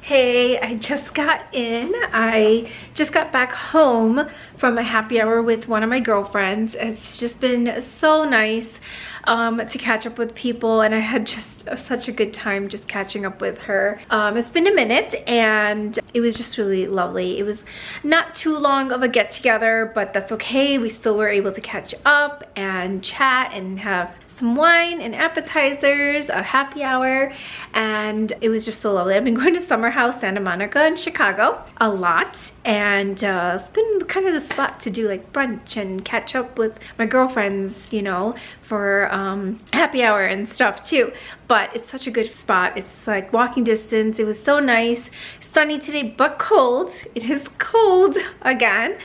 Hey, I just got in. I just got back home from a happy hour with one of my girlfriends. It's just been so nice to catch up with people, and I had just such a good time just catching up with her. It's been a minute and it was just really lovely. It was not too long of a get together, but that's okay. We still were able to catch up and chat and have some wine and appetizers, a happy hour, and it was just so lovely. I've been going to Summer House, Santa Monica, and Chicago a lot, and it's been kind of the spot to do like brunch and catch up with my girlfriends, you know, for happy hour and stuff too. But it's such a good spot. It's like walking distance. It was so nice. Sunny today, but cold. It is cold again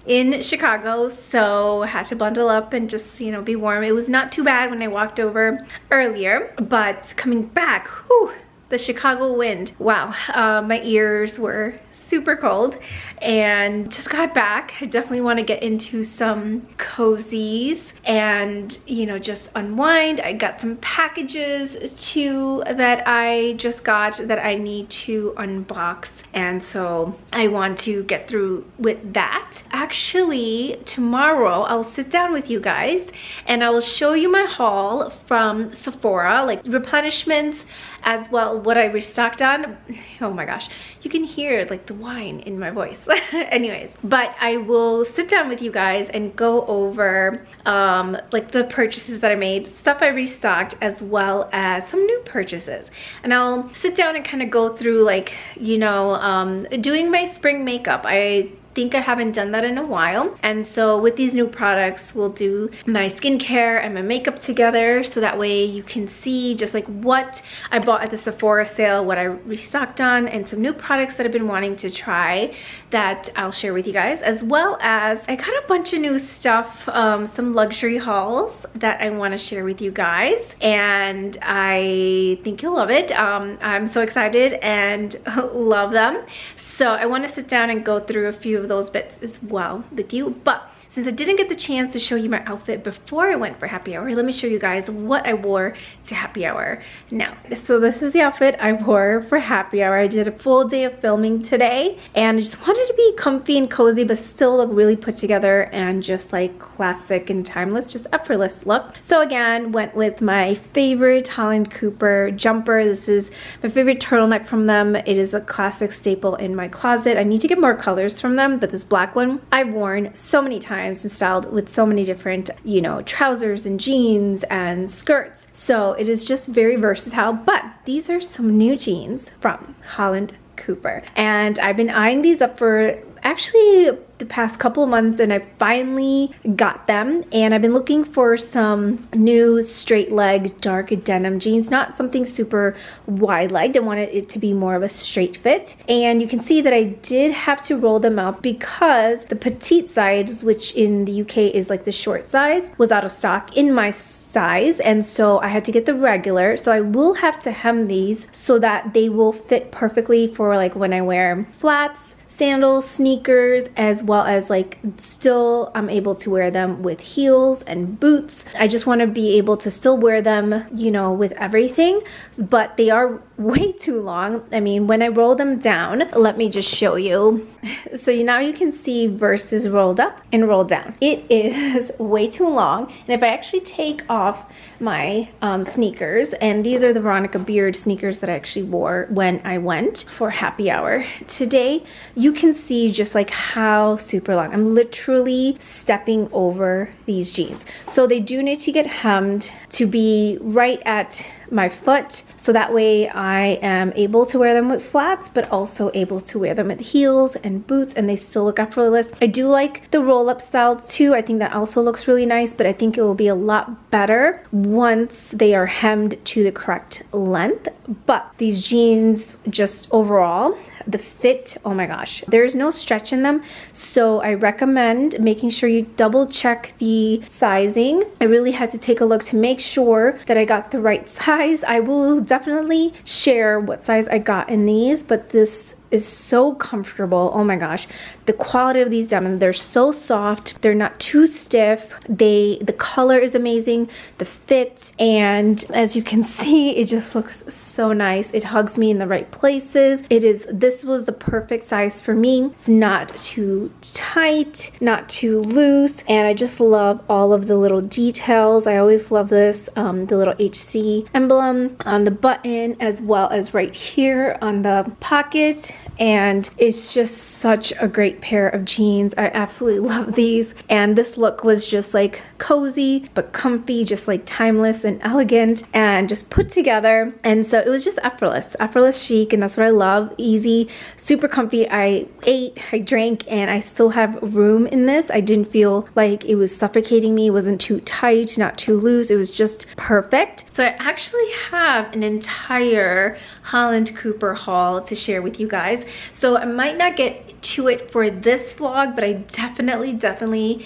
in Chicago, so I had to bundle up and just, you know, be warm. It was not too bad when I walked over earlier, but coming back, whew, the Chicago wind, wow, my ears were super cold. And just got back. I definitely want to get into some cozies and, you know, just unwind. I got some packages too that I just got that I need to unbox, and so I want to get through with that. Actually, tomorrow I'll sit down with you guys and I will show you my haul from Sephora, like replenishments as well, what I restocked on. Oh my gosh, you can hear like the wine in my voice. Anyways, but I will sit down with you guys and go over like the purchases that I made, stuff I restocked, as well as some new purchases. And I'll sit down and kind of go through, like, you know, doing my spring makeup. I think I haven't done that in a while, and so with these new products we'll do my skincare and my makeup together, so that way you can see just like what I bought at the Sephora sale, what I restocked on, and some new products that I've been wanting to try that I'll share with you guys, as well as I got a bunch of new stuff, some luxury hauls that I want to share with you guys, and I think you'll love it. I'm so excited and love them, so I want to sit down and go through a few of those bits as well with you. But since I didn't get the chance to show you my outfit before I went for happy hour, let me show you guys what I wore to happy hour now. So this is the outfit I wore for happy hour. I did a full day of filming today, and I just wanted to be comfy and cozy but still look really put together and just like classic and timeless, just effortless look. So again, went with my favorite Holland Cooper jumper. This is my favorite turtleneck from them. It is a classic staple in my closet. I need to get more colors from them, but this black one I've worn so many times and styled with so many different, you know, trousers and jeans and skirts. So it is just very versatile. But these are some new jeans from Holland Cooper, and I've been eyeing these up for actually the past couple of months, and I finally got them. And I've been looking for some new straight leg dark denim jeans, not something super wide legged. I wanted it to be more of a straight fit, and you can see that I did have to roll them up because the petite size, which in the UK is like the short size, was out of stock in my size, and so I had to get the regular. So I will have to hem these so that they will fit perfectly for like when I wear flats, sandals, sneakers, as well as like still I'm able to wear them with heels and boots. I just want to be able to still wear them, you know, with everything, but they are way too long. I mean, when I roll them down, let me just show you. So now you can see versus rolled up and rolled down. It is way too long, and if I actually take off my sneakers, and these are the Veronica Beard sneakers that I actually wore when I went for happy hour today, you can see just like how super long. I'm literally stepping over these jeans. So they do need to get hemmed to be right at my foot, so that way I am able to wear them with flats, but also able to wear them with heels and boots, and they still look effortless. I do like the roll-up style too. I think that also looks really nice, but I think it will be a lot better once they are hemmed to the correct length. But these jeans, just overall, the fit, oh my gosh, there's no stretch in them, so I recommend making sure you double check the sizing. I really had to take a look to make sure that I got the right size. I will definitely share what size I got in these, but this is so comfortable. Oh my gosh. The quality of these denim, they're so soft. They're not too stiff. The color is amazing, the fit, and as you can see, it just looks so nice. It hugs me in the right places. This was the perfect size for me. It's not too tight, not too loose, and I just love all of the little details. I always love this, the little HC emblem on the button as well as right here on the pocket, and it's just such a great pair of jeans. I absolutely love these, and this look was just like cozy but comfy, just like timeless and elegant and just put together, and so it was just effortless chic, and that's what I love. Easy, super comfy. I ate, I drank, and I still have room in this. I didn't feel like it was suffocating me. It wasn't too tight, not too loose. It was just perfect. So I actually have an entire Holland Cooper haul to share with you guys. So I might not get to it for this vlog, but I definitely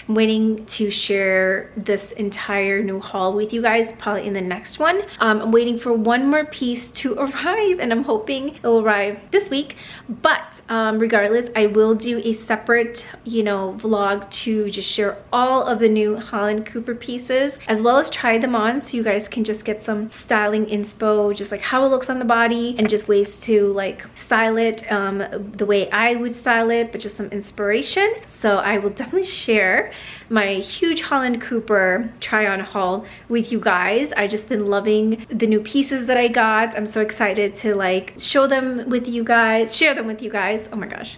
am waiting to share this entire new haul with you guys probably in the next one. I'm waiting for one more piece to arrive, and I'm hoping it will arrive this week, but regardless, I will do a separate, you know, vlog to just share all of the new Holland Cooper pieces, as well as try them on so you guys can just get some styling inspo, just like how it looks on the body and just ways to like style it the way I would style it, but just some inspiration. So I will definitely share my huge Holland Cooper try-on haul with you guys. I've just been loving the new pieces that I got. I'm so excited to like show them with you guys, share them with you guys. Oh my gosh,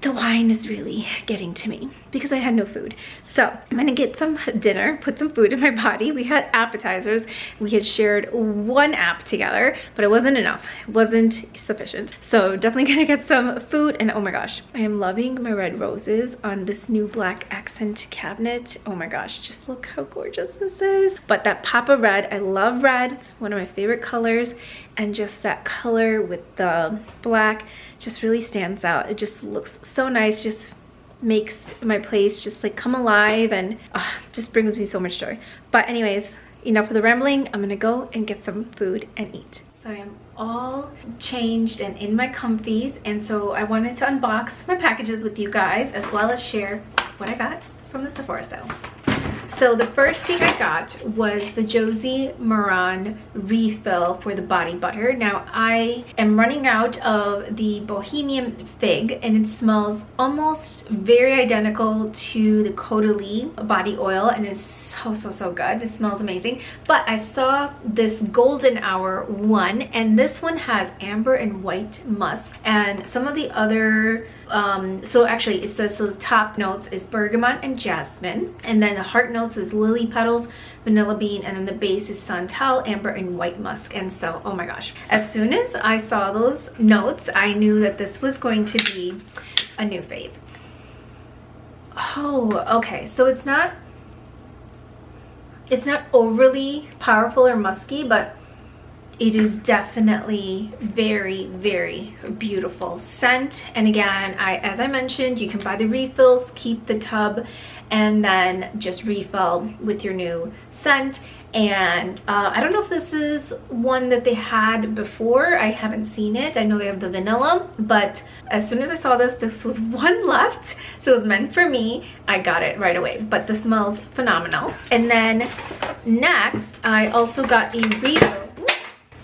the wine is really getting to me because I had no food. So I'm gonna get some dinner, put some food in my body. We had appetizers. We had shared one app together, but it wasn't enough. It wasn't sufficient. So definitely gonna get some food. And oh my gosh, I am loving my red roses on this new black accent cabinet. Oh my gosh, just look how gorgeous this is. But that pop of red, I love red. It's one of my favorite colors. And just that color with the black just really stands out. It just looks so nice. Just makes my place just like come alive, and just brings me so much joy. But anyways, enough of the rambling. I'm gonna go and get some food and eat. So I am all changed and in my comfies, and so I wanted to unbox my packages with you guys as well as share what I got from the Sephora sale. So the first thing I got was the Josie Maran refill for the body butter. Now I am running out of the Bohemian Fig, and it smells almost very identical to the Caudalie body oil, and it's so good. It smells amazing. But I saw this golden hour one, and this one has amber and white musk, and some of the other so actually it says those top notes is bergamot and jasmine, and then the heart notes is lily petals, vanilla bean, and then the base is santal, amber, and white musk. And so oh my gosh, as soon as I saw those notes, I knew that this was going to be a new fave. Oh, okay, so it's not overly powerful or musky, but it is definitely very beautiful scent. And again, as I mentioned, you can buy the refills, keep the tub, and then just refill with your new scent. And I don't know if this is one that they had before. I haven't seen it. I know they have the vanilla, but as soon as I saw this was one left, so it was meant for me. I got it right away, but this smells phenomenal. And then next, I also got a refill.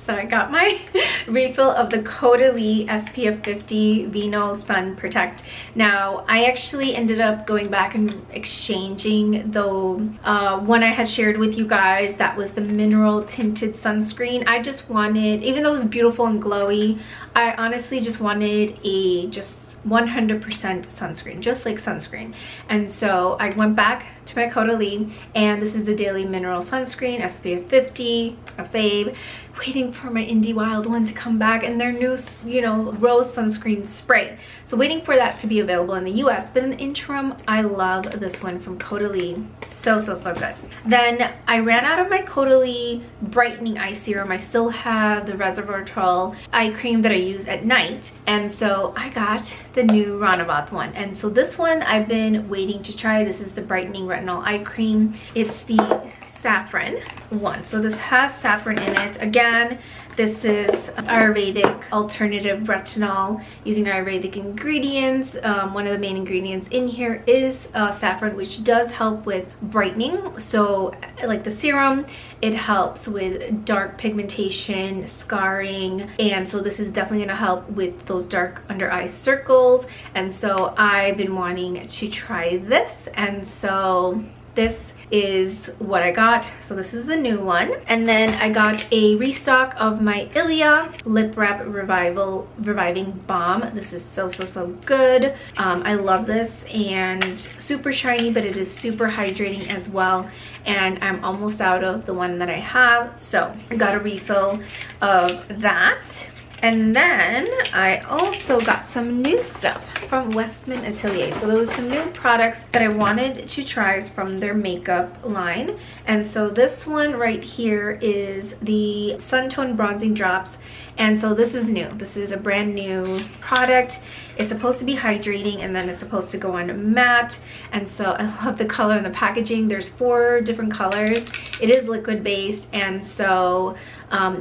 So I got my refill of the Caudalie SPF 50 Vino Sun Protect. Now, I actually ended up going back and exchanging the one I had shared with you guys. That was the mineral tinted sunscreen. I just wanted, even though it was beautiful and glowy, I honestly just wanted a 100% sunscreen, just like sunscreen. And so I went back to my Caudalie, and this is the Daily Mineral Sunscreen SPF 50, a fave. Waiting for my Indie Wild one to come back, and their new, you know, rose sunscreen spray. So waiting for that to be available in the US, but in the interim, I love this one from Caudalie. So good. Then I ran out of my Caudalie brightening eye serum. I still have the resveratrol eye cream that I use at night, and so I got the new Ronavath one. And so this one I've been waiting to try. This is the brightening retinol eye cream. It's the saffron one, so this has saffron in it. Again, This is Ayurvedic alternative retinol using Ayurvedic ingredients. One of the main ingredients in here is saffron, which does help with brightening. So like the serum, it helps with dark pigmentation, scarring, and so this is definitely going to help with those dark under eye circles. And so I've been wanting to try this, and so this is what I got. So this is the new one. And then I got a restock of my Ilia Lip Wrap Reviving Balm. This is so good. I love this, and super shiny, but it is super hydrating as well. And I'm almost out of the one that I have, so I got a refill of that. And then I also got some new stuff from Westman Atelier. So there was some new products that I wanted to try from their makeup line. And so this one right here is the Sun Tone Bronzing Drops. And so this is new. This is a brand new product. It's supposed to be hydrating, and then it's supposed to go on matte. And so I love the color and the packaging. There's 4 different colors. It is liquid based, and so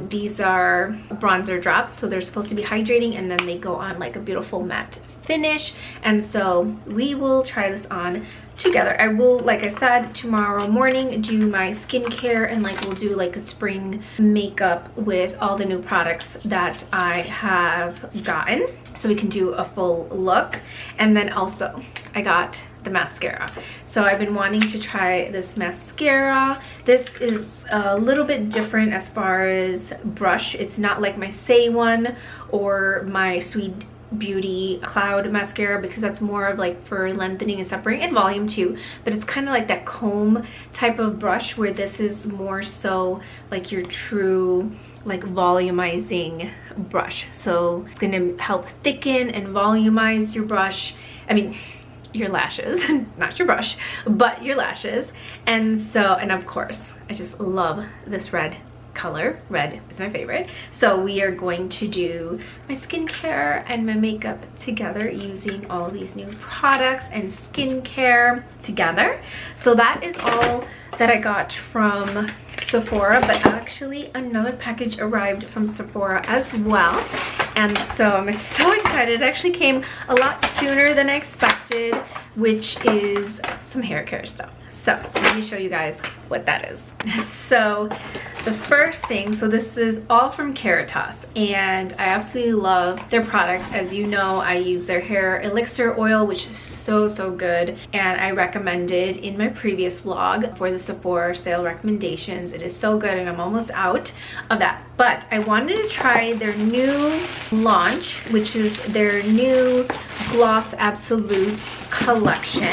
these are bronzer drops. So they're supposed to be hydrating, and then they go on like a beautiful matte finish. And so we will try this on together. I will, like I said, tomorrow morning do my skincare, and like we'll do like a spring makeup with all the new products that I have gotten, so we can do a full look. And then also I got the mascara. So I've been wanting to try this mascara. This is a little bit different as far as brush. It's not like my Say one or my Sweet Beauty Cloud mascara, because that's more of like for lengthening and separating, and volume too, but it's kind of like that comb type of brush, where this is more so like your true like volumizing brush. So it's gonna help thicken and volumize your brush, I mean your lashes, not your brush, but your lashes. And so, and of course I just love this red color. Red is my favorite. So we are going to do my skincare and my makeup together using all of these new products and skincare together. So that is all that I got from Sephora, but actually another package arrived from Sephora as well. And so I'm so excited. It actually came a lot sooner than I expected, which is some hair care stuff. So let me show you guys what that is. So the first thing, so this is all from Caritas, and I absolutely love their products. As you know, I use their hair elixir oil, which is so good, and I recommended in my previous vlog for the Sephora sale recommendations. It is so good, and I'm almost out of that. But I wanted to try their new launch, which is their new Gloss Absolute collection.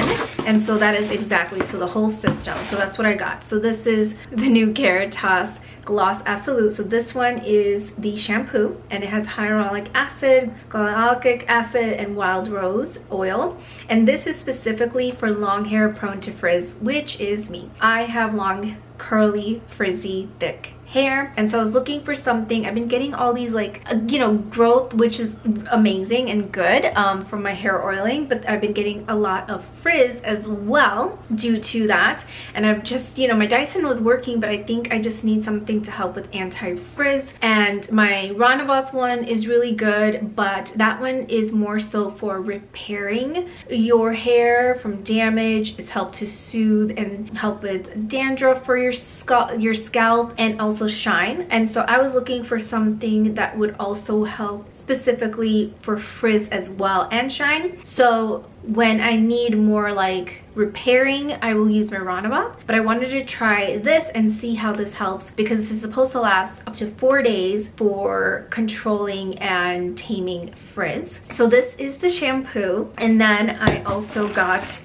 And so that is exactly, so the whole system. So that's what I got. So this is the new Caritas Gloss Absolute. So this one is the shampoo, and it has hyaluronic acid, glycolic acid, and wild rose oil. And this is specifically for long hair prone to frizz, which is me. I have long, curly, frizzy, thick hair, and so I was looking for something. I've been getting all these like you know, growth, which is amazing and good from my hair oiling, but I've been getting a lot of frizz as well due to that. And I've just, you know, my Dyson was working, but I think I just need something to help with anti-frizz. And my Ronavath one is really good, but that one is more so for repairing your hair from damage. It's helped to soothe and help with dandruff for your scalp, and also shine. And so I was looking for something that would also help specifically for frizz as well and shine. So when I need more like repairing, I will use my Ronavath, but I wanted to try this and see how this helps, because this is supposed to last up to 4 days for controlling and taming frizz. So this is the shampoo, and then I also got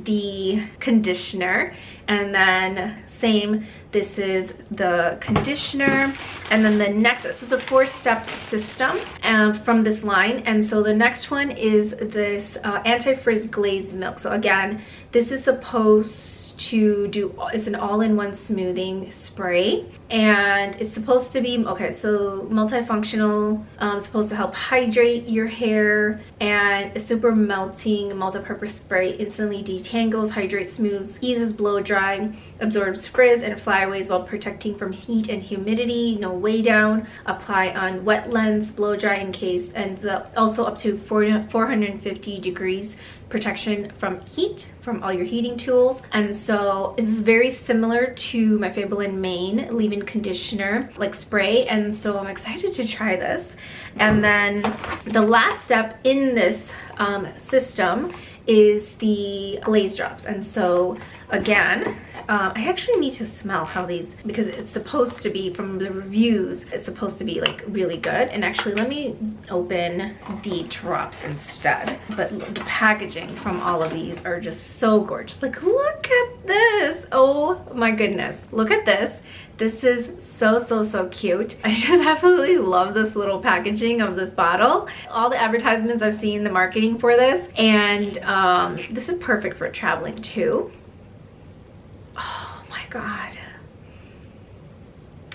the conditioner, and then same, this is the conditioner, and then the next, this is a 4-step system from this line. And so the next one is this anti-frizz glazed milk. So again, this is supposed to do, it's an all-in-one smoothing spray, and it's supposed to be, okay, so multifunctional, supposed to help hydrate your hair, and a super melting multi-purpose spray instantly detangles, hydrates, smooths, eases blow dry, absorbs frizz and flyaways while protecting from heat and humidity, no weigh down, apply on wet lens, blow dry in case, and also up to 450 degrees protection from heat from all your heating tools. And so it's very similar to my Maybelline Mane leave-in conditioner like spray, and so I'm excited to try this. And then the last step in this system is the glaze drops. And so again, I actually need to smell how these, because it's supposed to be, from the reviews, it's supposed to be like really good. And actually, let me open the drops instead. But the packaging from all of these are just so gorgeous. Like, look at this. Oh my goodness. Look at this. This is so cute. I just absolutely love this little packaging of this bottle. All the advertisements I've seen, the marketing for this, and this is perfect for traveling too. Oh my god.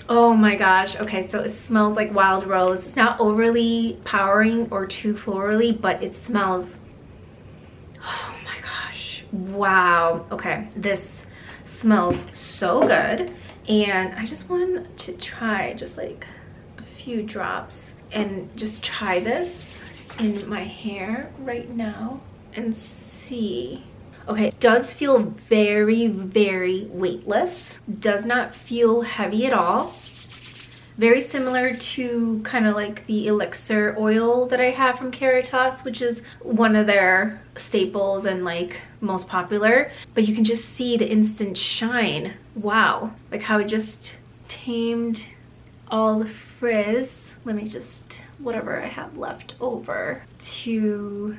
Oh my gosh. Okay, so it smells like wild rose. It's not overly powering or too florally, but it smells, oh my gosh, wow. Okay, this smells so good. And I just want to try just like a few drops and just try this in my hair right now and see. Okay, it does feel very weightless. Does not feel heavy at all. Very similar to kind of like the elixir oil that I have from Caritas, which is one of their staples and like most popular. But you can just see the instant shine. Wow, like how it just tamed all the frizz. Let me just, whatever I have left over, to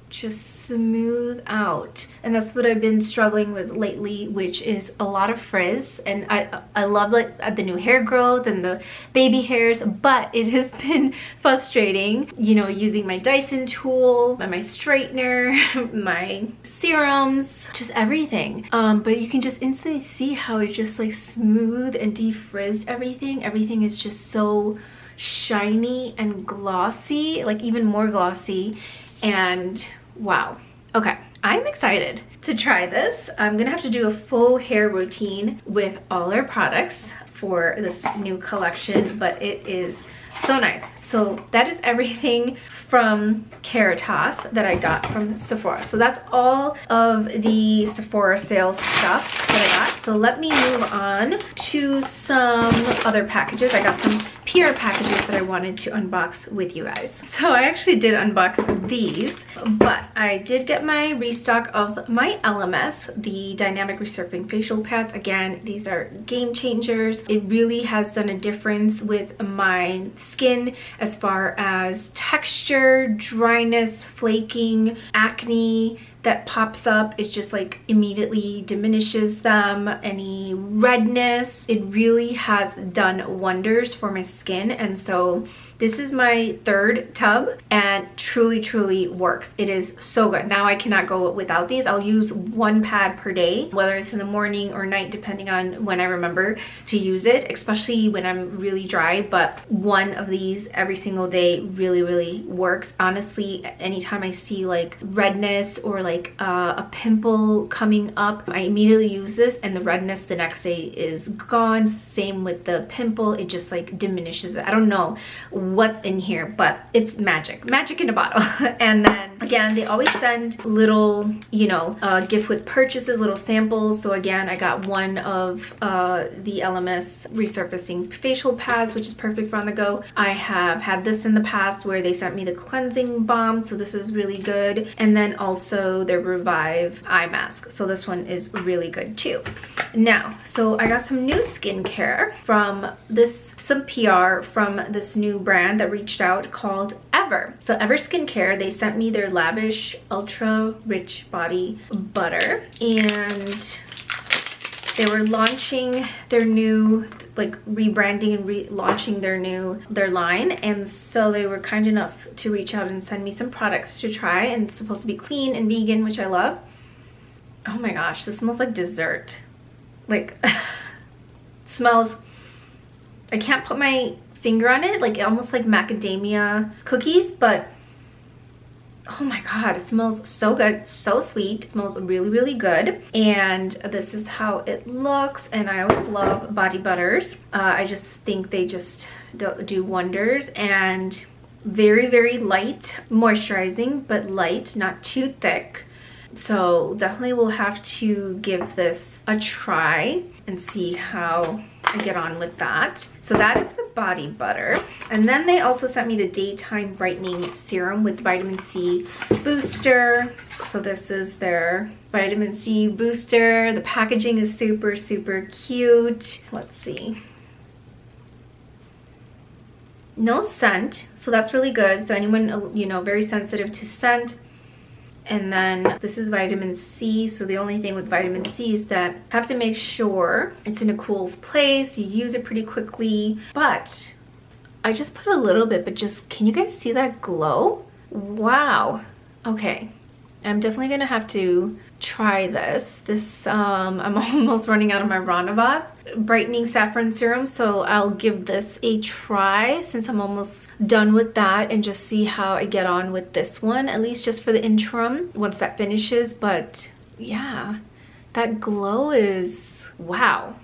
just smooth out. And that's what I've been struggling with lately, which is a lot of frizz. And I love like the new hair growth and the baby hairs, but it has been frustrating, you know, using my Dyson tool, my straightener, my serums, just everything. But you can just instantly see how it just like smooth and defrizzed everything. Everything is just so shiny and glossy, like even more glossy. And wow. Okay, I'm excited to try this. I'm gonna have to do a full hair routine with all our products for this new collection, but it is so nice. So that is everything from Caritas that I got from Sephora. So that's all of the Sephora sales stuff that I got. So let me move on to some other packages. I got some PR packages that I wanted to unbox with you guys. So I actually did unbox these, but I did get my restock of my LMS, the Dynamic Resurfacing Facial Pads. Again, these are game changers. It really has done a difference with my skin as far as texture, dryness, flaking, acne that pops up. It just like immediately diminishes them. Any redness, it really has done wonders for my skin. And so this is my third tub and truly works. It is so good. Now I cannot go without these. I'll use one pad per day, whether it's in the morning or night, depending on when I remember to use it, especially when I'm really dry. But one of these every single day really works. Honestly, anytime I see like redness or like a pimple coming up, I immediately use this and the redness the next day is gone. Same with the pimple, it just like diminishes it. I don't know what's in here, but it's magic in a bottle. And then again, they always send little, you know, gift with purchases, little samples. So again, I got one of the LMS resurfacing facial pads, which is perfect for on the go. I have had this in the past where they sent me the cleansing balm, so this is really good. And then also their Revive eye mask, so this one is really good too. Now, so I got some new skincare from some PR from this new brand that reached out called Ever. So Ever Skincare, they sent me their Lavish Ultra Rich Body Butter, and they were launching their new, like rebranding and relaunching their line, and so they were kind enough to reach out and send me some products to try, and it's supposed to be clean and vegan, which I love. Oh my gosh, this smells like dessert. Like smells I can't put my finger on it, like almost like macadamia cookies, but oh my god, it smells so good, so sweet. It smells really, really good. And this is how it looks. And I always love body butters. I just think they just do wonders. And very, very light, moisturizing, but light, not too thick. So definitely will have to give this a try and see how I get on with that. So that is the body butter. And then they also sent me the daytime brightening serum with vitamin C booster. So this is their vitamin C booster. The packaging is super, super cute. Let's see. No scent, so that's really good. So anyone, you know, very sensitive to scent. And then this is vitamin C. So the only thing with vitamin C is that you have to make sure it's in a cool place. You use it pretty quickly. But I just put a little bit, but just, can you guys see that glow? Wow. Okay. I'm definitely gonna have to try this. I'm almost running out of my Ronavath brightening saffron serum, so I'll give this a try since I'm almost done with that and just see how I get on with this one, at least just for the interim once that finishes. But yeah, that glow is wow.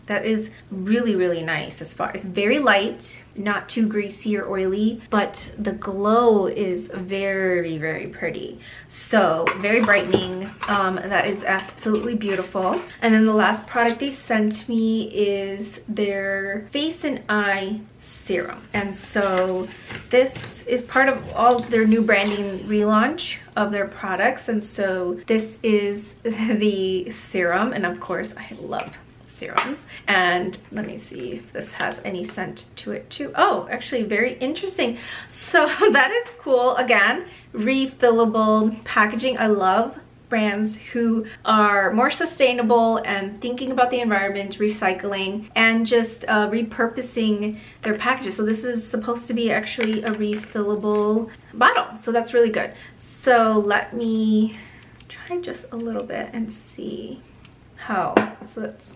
That is really, really nice. As far as very light, not too greasy or oily, but the glow is very, very pretty. So very brightening. That is absolutely beautiful. And then the last product they sent me is their face and eye serum. And so this is part of all their new branding relaunch of their products. And so this is the serum. And of course, I love serums. And let me see if this has any scent to it too. Oh, actually very interesting. So that is cool. Again, refillable packaging. I love brands who are more sustainable and thinking about the environment, recycling, and just repurposing their packages. So this is supposed to be actually a refillable bottle. So that's really good. So let me try just a little bit and see how. So it's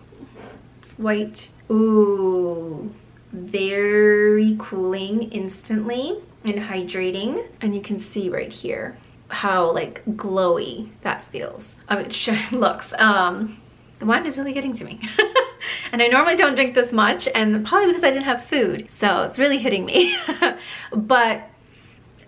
white. Ooh, very cooling instantly and hydrating. And you can see right here how like glowy that feels. I mean, it looks. The wine is really getting to me. And I normally don't drink this much, and probably because I didn't have food, so it's really hitting me. But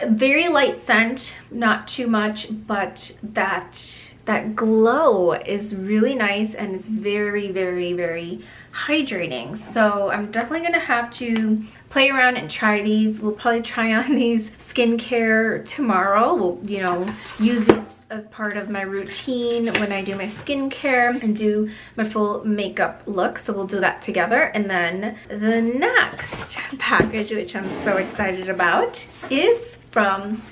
very light scent, not too much, but that glow is really nice, and it's very, very, very hydrating. So I'm definitely gonna have to play around and try these. We'll probably try on these skincare tomorrow. We'll, you know, use these as part of my routine when I do my skincare and do my full makeup look. So we'll do that together. And then the next package, which I'm so excited about, is from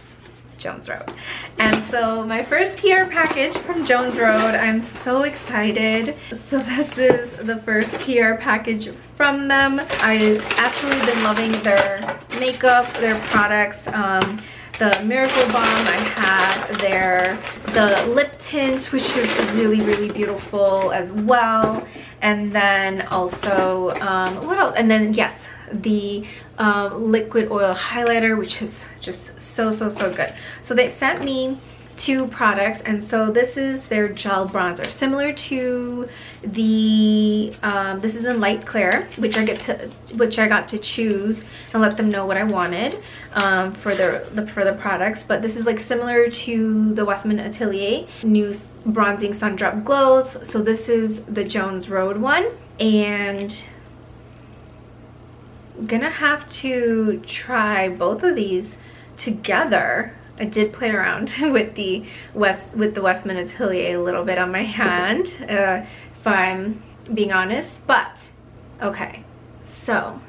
Jones Road. And so my first PR package from Jones Road, I'm so excited. So this is the first PR package from them. I've absolutely been loving their makeup, their products. The Miracle Balm, I have the lip tint, which is really, really beautiful as well. And then also, what else? And then yes, the liquid oil highlighter, which is just so good. So they sent me 2 products, and so this is their gel bronzer, similar to the this is in light clear, which I got to choose and let them know what I wanted for the products. But this is like similar to the Westman Atelier new bronzing sun drop glows. So this is the Jones Road one, and I'm gonna have to try both of these together. I did play around with the Westman Atelier a little bit on my hand, if I'm being honest. But okay, so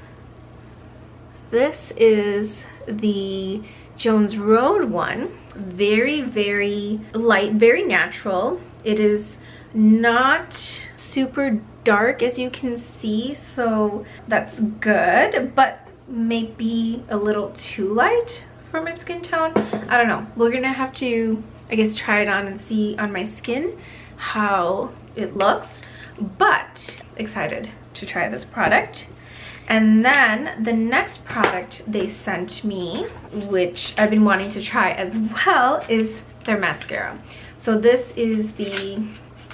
this is the Jones Road one. Very, very light, very natural. It is not super dark, as you can see, so that's good, but maybe a little too light for my skin tone. I don't know. We're gonna have to, I guess, try it on and see on my skin how it looks, but excited to try this product. And then the next product they sent me, which I've been wanting to try as well, is their mascara. So this is the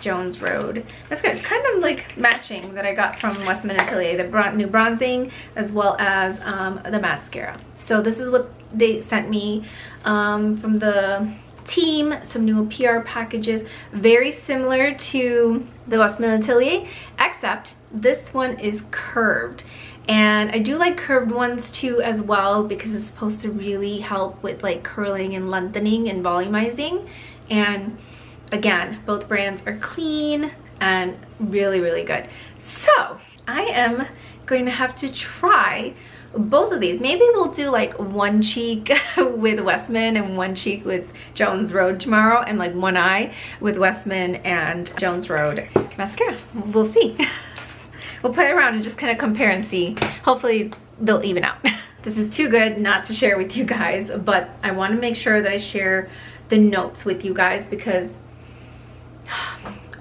Jones Road. That's good. It's kind of like matching that I got from Westman Atelier, the new bronzing as well as the mascara. So this is what they sent me from the team, some new PR packages, very similar to the Westman Atelier, except this one is curved. And I do like curved ones too as well, because it's supposed to really help with like curling and lengthening and volumizing. And again, both brands are clean and really, really good. So I am going to have to try both of these. Maybe we'll do like one cheek with Westman and one cheek with Jones Road tomorrow, and like one eye with Westman and Jones Road mascara. We'll see. We'll play around and just kind of compare and see. Hopefully they'll even out. This is too good not to share with you guys, but I want to make sure that I share the notes with you guys because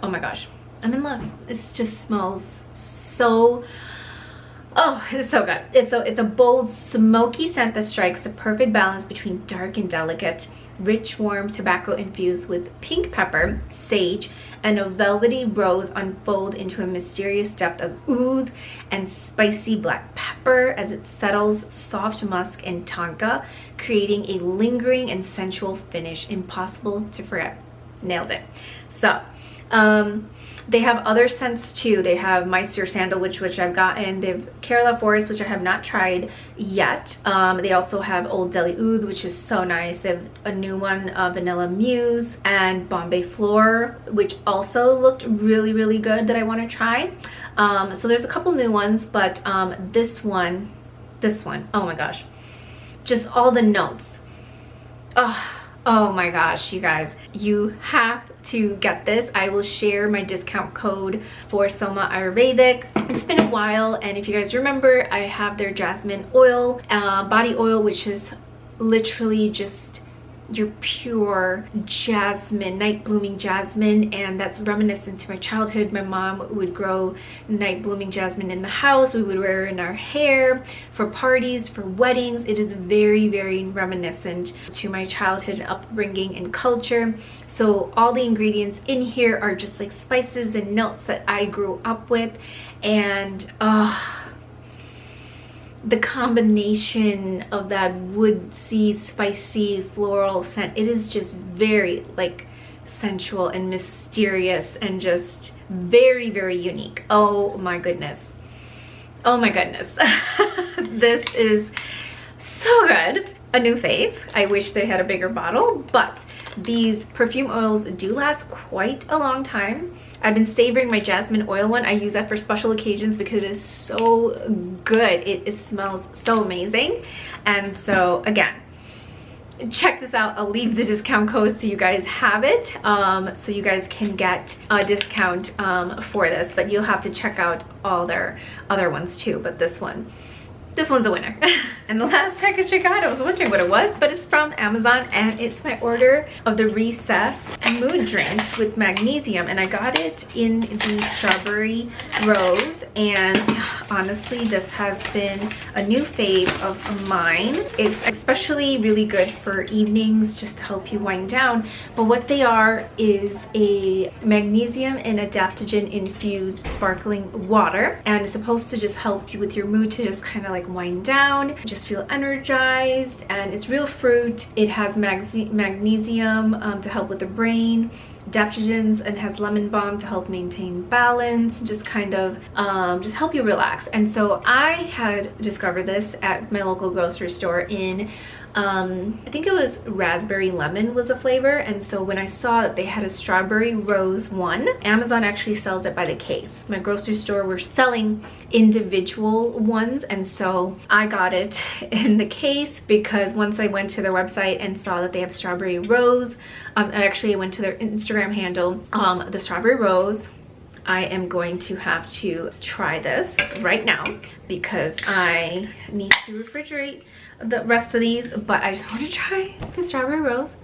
oh my gosh, I'm in love. It just smells so, oh, it's so good. It's a bold, smoky scent that strikes the perfect balance between dark and delicate. Rich, warm tobacco infused with pink pepper, sage, and a velvety rose unfold into a mysterious depth of oud and spicy black pepper as it settles soft musk and tonka, creating a lingering and sensual finish impossible to forget. Nailed it. So they have other scents too. They have Meister Sandalwood, which I've gotten. They have Kerala Forest, which I have not tried yet. They also have Old Delhi Oud, which is so nice. They have a new one, Vanilla Muse, and Bombay Floor, which also looked really, really good that I want to try. So there's a couple new ones, but this one, oh my gosh, just all the notes. Oh my gosh, you guys, you have to get this. I will share my discount code for Soma Ayurvedic. It's been a while, and if you guys remember, I have their jasmine oil, body oil, which is literally just your pure jasmine, night blooming jasmine, and that's reminiscent to my childhood. My mom would grow night blooming jasmine in the house. We would wear it in our hair for parties, for weddings. It is very, very reminiscent to my childhood upbringing and culture. So all the ingredients in here are just like spices and notes that I grew up with, and the combination of that woodsy, spicy, floral scent, it is just very like sensual and mysterious and just very, very unique. Oh my goodness. Oh my goodness. This is so good. A new fave. I wish they had a bigger bottle, but these perfume oils do last quite a long time. I've been savoring my jasmine oil one. I use that for special occasions because it is so good. It smells so amazing. And so again, check this out. I'll leave the discount code so you guys have it, so you guys can get a discount for this, but you'll have to check out all their other ones too. But this one's a winner. And the last package I got, I was wondering what it was, but it's from Amazon, and it's my order of the Recess mood drinks with magnesium, and I got it in the strawberry rose. And honestly, this has been a new fave of mine. It's especially really good for evenings, just to help you wind down. But what they are is a magnesium and adaptogen infused sparkling water, and it's supposed to just help you with your mood to just kind of like wind down, just feel energized. And it's real fruit. It has magnesium to help with the brain, adaptogens, and has lemon balm to help maintain balance, just kind of just help you relax. And so I had discovered this at my local grocery store in I think it was raspberry lemon was the flavor. And so when I saw that they had a strawberry rose one, Amazon actually sells it by the case. My grocery store were selling individual ones, and so I got it in the case because once I went to their website and saw that they have strawberry rose, actually I went to their Instagram handle, the strawberry rose. I am going to have to try this right now because I need to refrigerate the rest of these, but I just want to try the strawberry rose.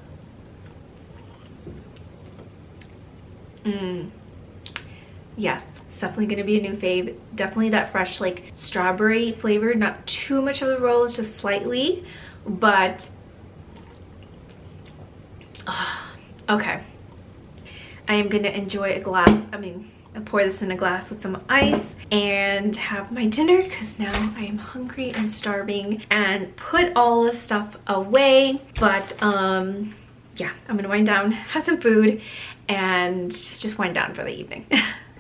Yes, It's definitely gonna be a new fave. Definitely that fresh like strawberry flavor, not too much of the rose, just slightly, but okay. I am gonna enjoy a glass, pour this in a glass with some ice and have my dinner, because now I am hungry and starving, and put all this stuff away. But yeah, I'm gonna wind down, have some food, and just wind down for the evening.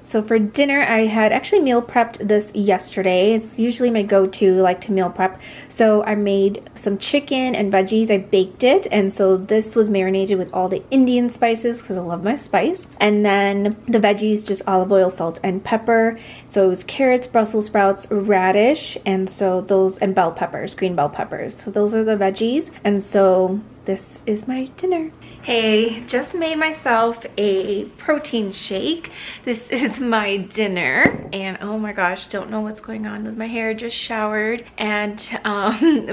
So for dinner, I had actually meal prepped this yesterday. It's usually my go-to, like to meal prep. So I made some chicken and veggies. I baked it. And so this was marinated with all the Indian spices because I love my spice. And then the veggies, just olive oil, salt, and pepper. So it was carrots, Brussels sprouts, radish, and so those, and bell peppers, green bell peppers. So those are the veggies. And so this is my dinner. Hey, just made myself a protein shake. This is my dinner, and oh my gosh, don't know what's going on with my hair. Just showered and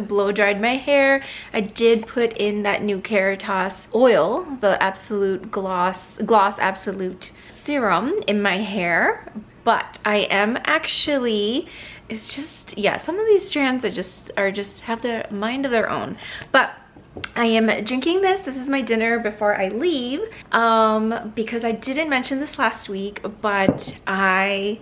blow dried my hair. I did put in that new Caritas oil, the Absolute Gloss Absolute Serum in my hair, but I am actually, it's just, yeah, some of these strands are just have their mind of their own. But I am drinking this. This is my dinner before I leave, because I didn't mention this last week, but I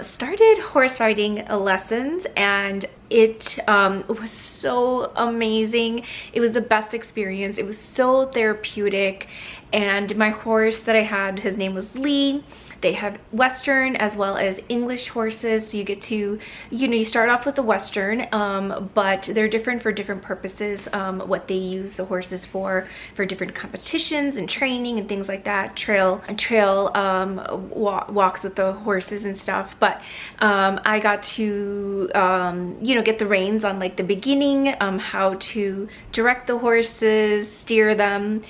started horse riding lessons, and it was so amazing. It was the best experience. It was so therapeutic, and my horse that I had, his name was Lee. They have Western as well as English horses, so you get to, you know, you start off with the Western, but they're different for different purposes, what they use the horses for different competitions and training and things like that, trail walks with the horses and stuff. But I got to, you know, get the reins on like the beginning, how to direct the horses, steer them,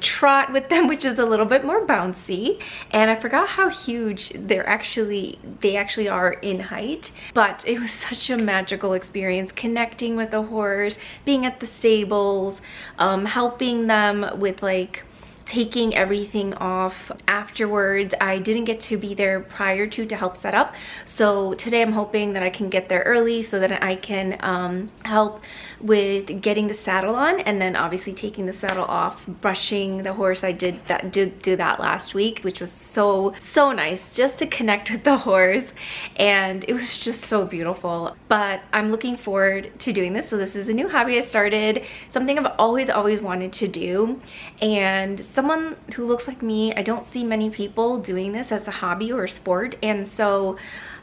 trot with them, which is a little bit more bouncy, and I forgot how huge they actually are in height. But it was such a magical experience, connecting with the horse, being at the stables, helping them with like taking everything off afterwards. I didn't get to be there prior to help set up, so today I'm hoping that I can get there early so that I can help with getting the saddle on, and then obviously taking the saddle off, brushing the horse. I did do that last week, which was so nice, just to connect with the horse, and it was just so beautiful. But I'm looking forward to doing this. So this is a new hobby I started, something I've always wanted to do, and someone who looks like me, I don't see many people doing this as a hobby or a sport, and so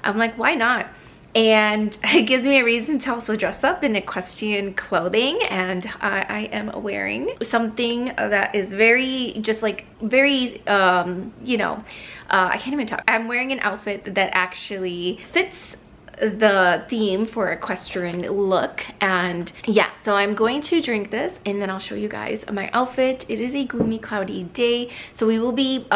I'm like, why not? And it gives me a reason to also dress up in equestrian clothing, and I am wearing something that is very, just like very, you know, I can't even talk. I'm wearing an outfit that actually fits the theme for equestrian look. And yeah, so I'm going to drink this, and then I'll show you guys my outfit. It is a gloomy, cloudy day, so we will be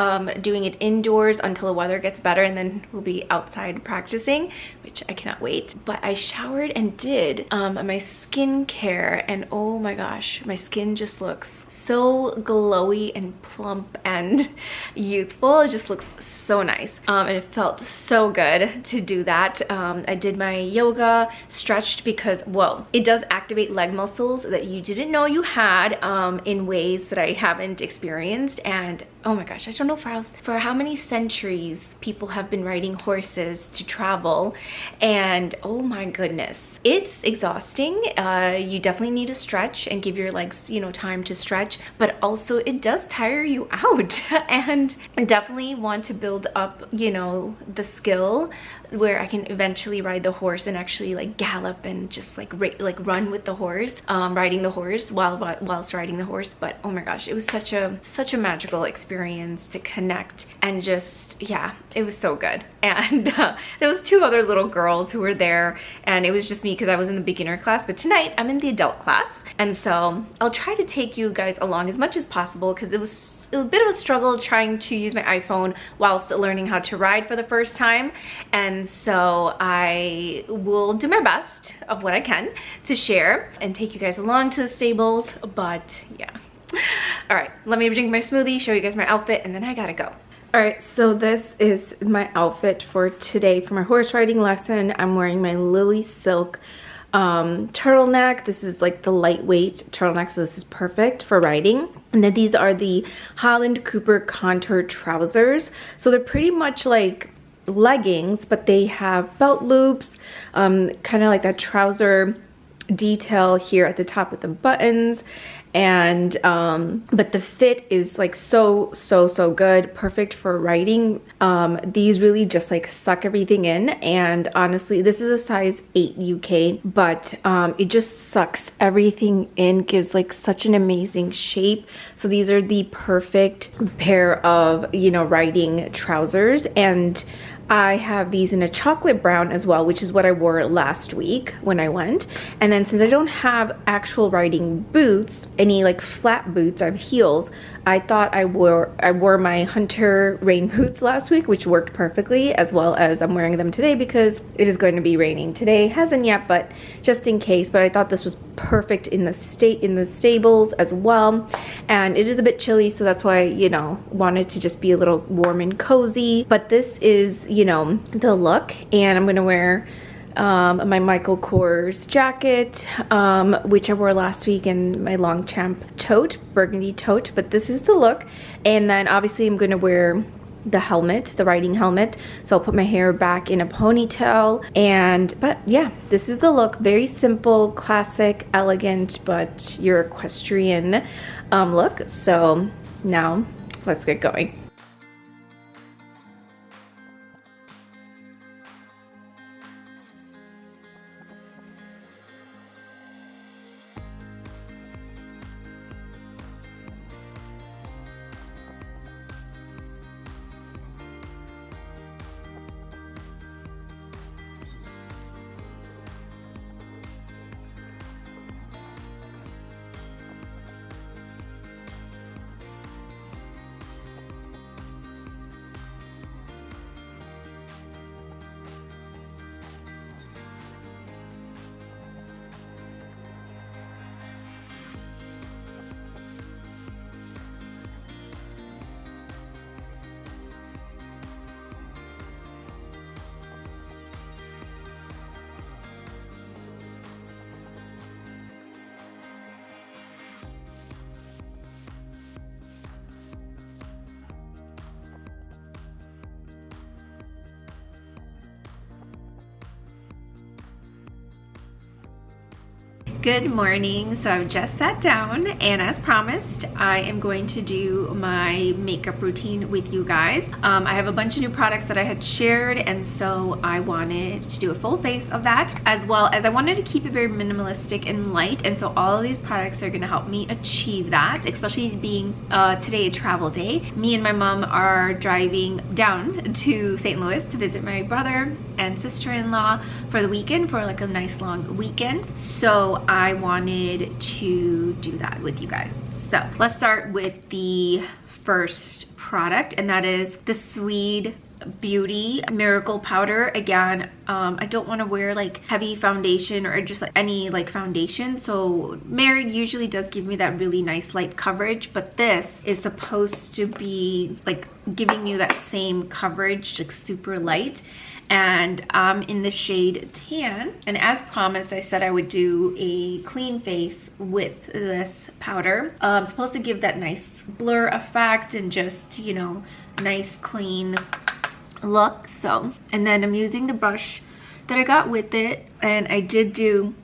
doing it indoors until the weather gets better, and then we'll be outside practicing, which I cannot wait. But I showered and did my skincare, and oh my gosh, my skin just looks so glowy and plump and youthful. It just looks so nice, and it felt so good to do that. I did my yoga, stretched, because, well, it does activate leg muscles that you didn't know you had in ways that I haven't experienced. And oh my gosh, I don't know for how many centuries people have been riding horses to travel, and oh my goodness, it's exhausting. You definitely need to stretch and give your legs, you know, time to stretch, but also it does tire you out. And I definitely want to build up, you know, the skill where I can eventually ride the horse and actually like gallop and just like run with the horse, riding the horse whilst riding the horse. But oh my gosh, it was such a magical experience to connect, and just, yeah, it was so good. And there was 2 other little girls who were there, and it was just me because I was in the beginner class, but tonight I'm in the adult class, and so I'll try to take you guys along as much as possible, because it was a bit of a struggle trying to use my iPhone whilst learning how to ride for the first time. And so I will do my best of what I can to share and take you guys along to the stables. But yeah, all right, let me drink my smoothie, show you guys my outfit, and then I gotta go. All right, so this is my outfit for today for my horse riding lesson. I'm wearing my Lily Silk turtleneck. This is like the lightweight turtleneck, so this is perfect for riding. And then these are the Holland Cooper contour trousers. So they're pretty much like leggings, but they have belt loops, kind of like that trouser detail here at the top with the buttons, and but the fit is like so good, perfect for riding. These really just like suck everything in, and honestly this is a size 8 UK, but it just sucks everything in, gives like such an amazing shape. So these are the perfect pair of, you know, riding trousers. And I have these in a chocolate brown as well, which is what I wore last week when I went. And then since I don't have actual riding boots, any like flat boots, I have heels, I thought I wore my Hunter rain boots last week, which worked perfectly, as well as I'm wearing them today because it is going to be raining today. Hasn't yet, but just in case. But I thought this was perfect in the stables as well. And it is a bit chilly, so that's why, you know, wanted to just be a little warm and cozy. But this is, you know, the look. And I'm gonna wear my Michael Kors jacket, which I wore last week, and my Longchamp tote, burgundy tote. But this is the look. And then obviously I'm gonna wear the helmet, the riding helmet. So I'll put my hair back in a ponytail. But yeah, this is the look. Very simple, classic, elegant, but your equestrian look. So now let's get going. Good morning. So I've just sat down, and as promised, I am going to do my makeup routine with you guys. I have a bunch of new products that I had shared, and so I wanted to do a full face of that, as well as I wanted to keep it very minimalistic and light. And so all of these products are going to help me achieve that, especially being today a travel day. Me and my mom are driving down to St. Louis to visit my brother and sister-in-law for the weekend, for like a nice long weekend. So I wanted to do that with you guys. So let's start with the first product, and that is the Swede Beauty Miracle Powder. Again, I don't want to wear like heavy foundation or just like any like foundation. So Merit usually does give me that really nice light coverage, but this is supposed to be like giving you that same coverage, like super light. And I'm in the shade Tan, and as promised, I said I would do a clean face with this powder. I'm supposed to give that nice blur effect and just, you know, nice clean look. So, and then I'm using the brush that I got with it, and I did do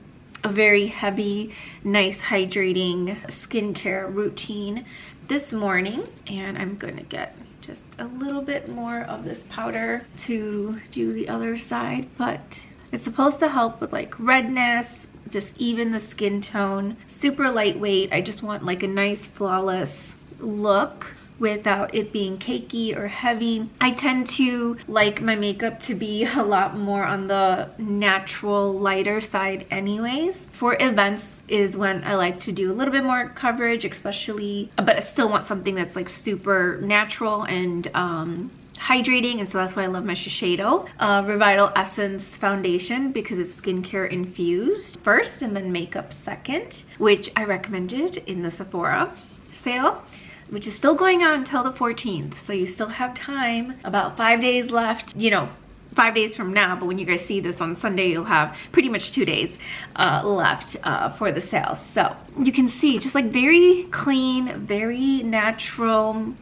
a very heavy, nice hydrating skincare routine this morning, and I'm gonna get just a little bit more of this powder to do the other side. But it's supposed to help with like redness, just even the skin tone. Super lightweight. I just want like a nice flawless look without it being cakey or heavy. I tend to like my makeup to be a lot more on the natural, lighter side anyways. For events is when I like to do a little bit more coverage, especially, but I still want something that's like super natural and hydrating, and so that's why I love my Shiseido Revital Essence foundation, because it's skincare infused first and then makeup second, which I recommended in the Sephora sale. which is still going on until the 14th. So you still have time, about 5 days left, you know, 5 days from now, but when you guys see this on Sunday, you'll have pretty much 2 days left for the sale. So you can see just like very clean, very natural.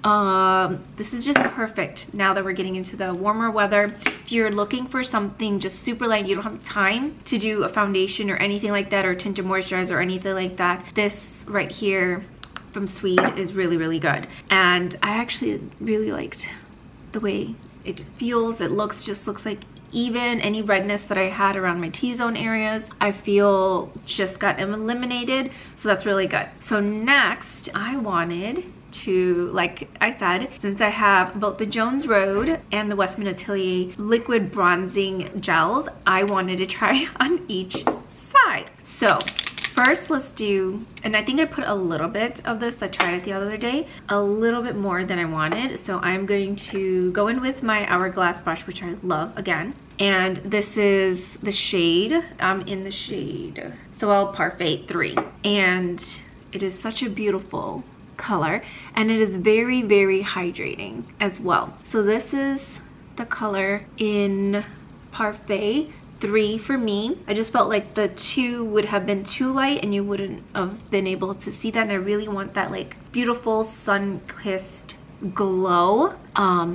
This is just perfect now that we're getting into the warmer weather. If you're looking for something just super light, you don't have time to do a foundation or anything like that, or tinted moisturizer or anything like that, this right here from Swede is really, really good. And I actually really liked the way it feels. It just looks like even any redness that I had around my T-zone areas, I feel just got eliminated. So that's really good. So next I wanted to, like I said, since I have both the Jones Road and the Westman Atelier liquid bronzing gels, I wanted to try on each side. So first, let's do, and I think I put a little bit of this, I tried it the other day, a little bit more than I wanted. So I'm going to go in with my Hourglass brush, which I love again. And this is the shade, I'm in the shade Soel Parfait 3. And it is such a beautiful color, and it is very, very hydrating as well. So this is the color in Parfait 3 for me. I just felt like the 2 would have been too light and you wouldn't have been able to see that, and I really want that like beautiful sun-kissed glow,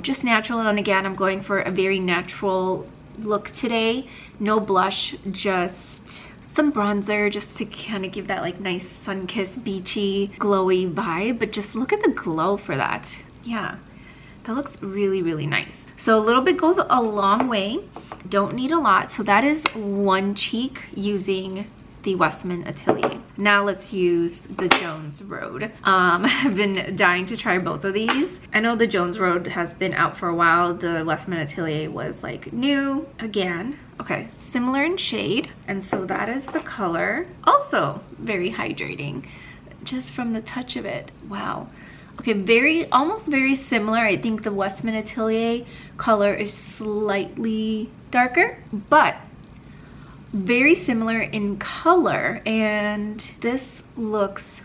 just natural. And again, I'm going for a very natural look today. No blush, just some bronzer, just to kind of give that like nice sun-kissed beachy glowy vibe. But just look at the glow for that. Yeah, that looks really, really nice. So a little bit goes a long way. Don't need a lot. So that is one cheek using the Westman Atelier. Now let's use the Jones Road. I've been dying to try both of these. I know the Jones Road has been out for a while. The Westman Atelier was like new again. Okay, similar in shade. And so that is the color. Also very hydrating, just from the touch of it. Wow. Okay, almost very similar. I think the Westman Atelier color is slightly darker, but very similar in color. And this looks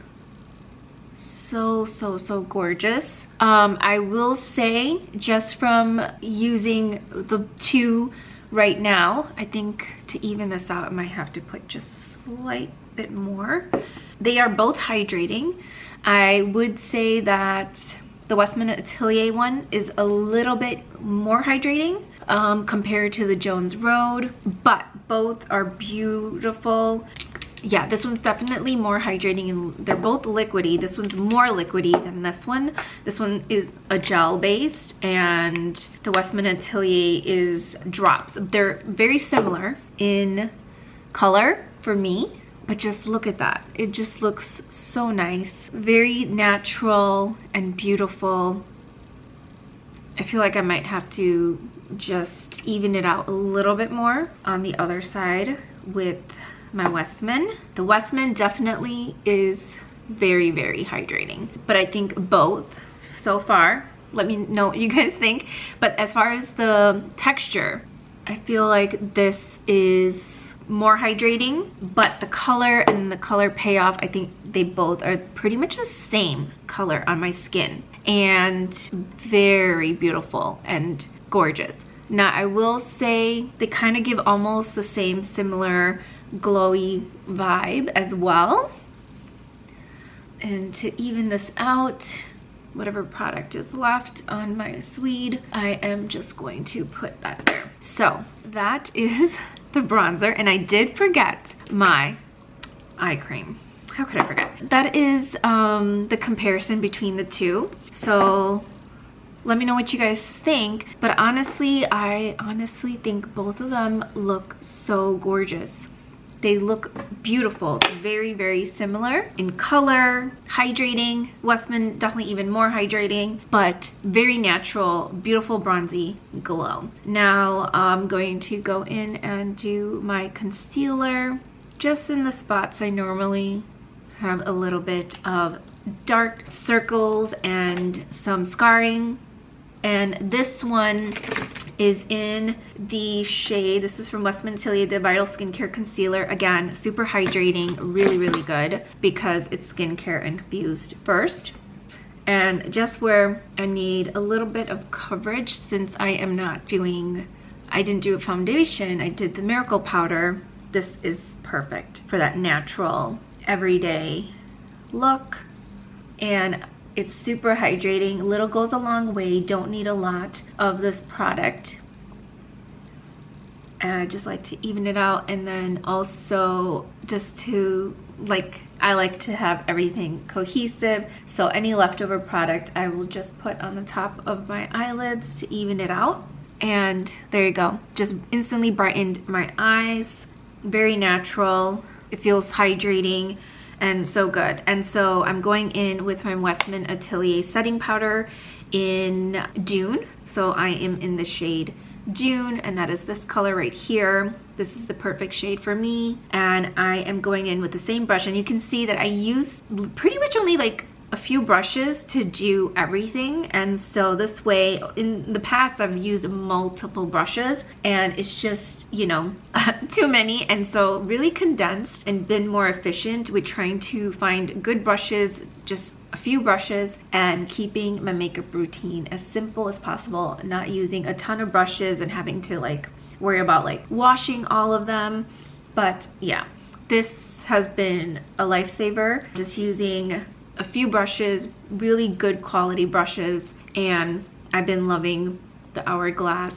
so, so, so gorgeous. I will say, just from using the 2 right now, I think to even this out, I might have to put just a slight bit more. They are both hydrating. I would say that the Westman Atelier one is a little bit more hydrating compared to the Jones Road, but both are beautiful. Yeah, this one's definitely more hydrating, and they're both liquidy. This one's more liquidy than this one. This one is a gel based, and the Westman Atelier is drops. They're very similar in color for me. But just look at that. It just looks so nice. Very natural and beautiful. I feel like I might have to just even it out a little bit more on the other side with my Westman. The Westman definitely is very, very hydrating. But I think both so far, let me know what you guys think. But as far as the texture, I feel like this is more hydrating, but the color and the color payoff, I think they both are pretty much the same color on my skin, and very beautiful and gorgeous. Now I will say they kind of give almost the same similar glowy vibe as well. And to even this out, whatever product is left on my Swede, I am just going to put that there. So that is the bronzer, and I did forget my eye cream. How could I forget? That is the comparison between the 2. So let me know what you guys think. But honestly, I honestly think both of them look so gorgeous. They look beautiful. It's very, very similar in color, hydrating. Westman definitely even more hydrating, but very natural, beautiful bronzy glow. Now I'm going to go in and do my concealer just in the spots I normally have a little bit of dark circles and some scarring. And this one is in the shade, this is from Westman Atelier, the Vital Skincare Concealer. Again, super hydrating, really, really good because it's skincare infused first. And just where I need a little bit of coverage, since I didn't do a foundation, I did the Miracle Powder. This is perfect for that natural, everyday look. And it's super hydrating. Little goes a long way. Don't need a lot of this product. And I just like to even it out. And then also just to I like to have everything cohesive. So any leftover product I will just put on the top of my eyelids to even it out. And there you go. Just instantly brightened my eyes. Very natural. It feels hydrating and so good. And so I'm going in with my Westman Atelier setting powder in Dune. So I am in the shade Dune, and that is this color right here. This is the perfect shade for me. And I am going in with the same brush, and you can see that I use pretty much only like a few brushes to do everything. And so this way, in the past I've used multiple brushes and it's just, you know, too many. And so really condensed and been more efficient with trying to find good brushes, just a few brushes, and keeping my makeup routine as simple as possible, not using a ton of brushes and having to like worry about like washing all of them. But yeah, this has been a lifesaver, just using a few brushes, really good quality brushes. And I've been loving the Hourglass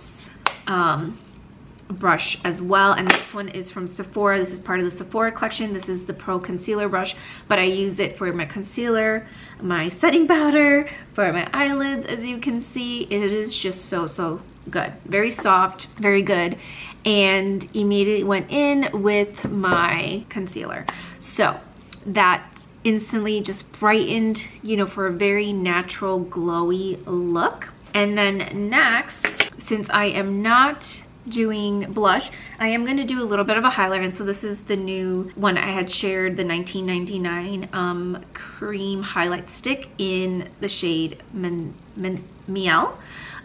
brush as well. And this one is from Sephora. This is part of the Sephora collection. This is the Pro Concealer brush, but I use it for my concealer, my setting powder, for my eyelids. As you can see, it is just so good. Very soft, very good. And immediately went in with my concealer. So that instantly just brightened, you know, for a very natural glowy look. And then next, since I am not doing blush, I am going to do a little bit of a highlighter. And so this is the new one I had shared, the 1999 cream highlight stick in the shade Miel.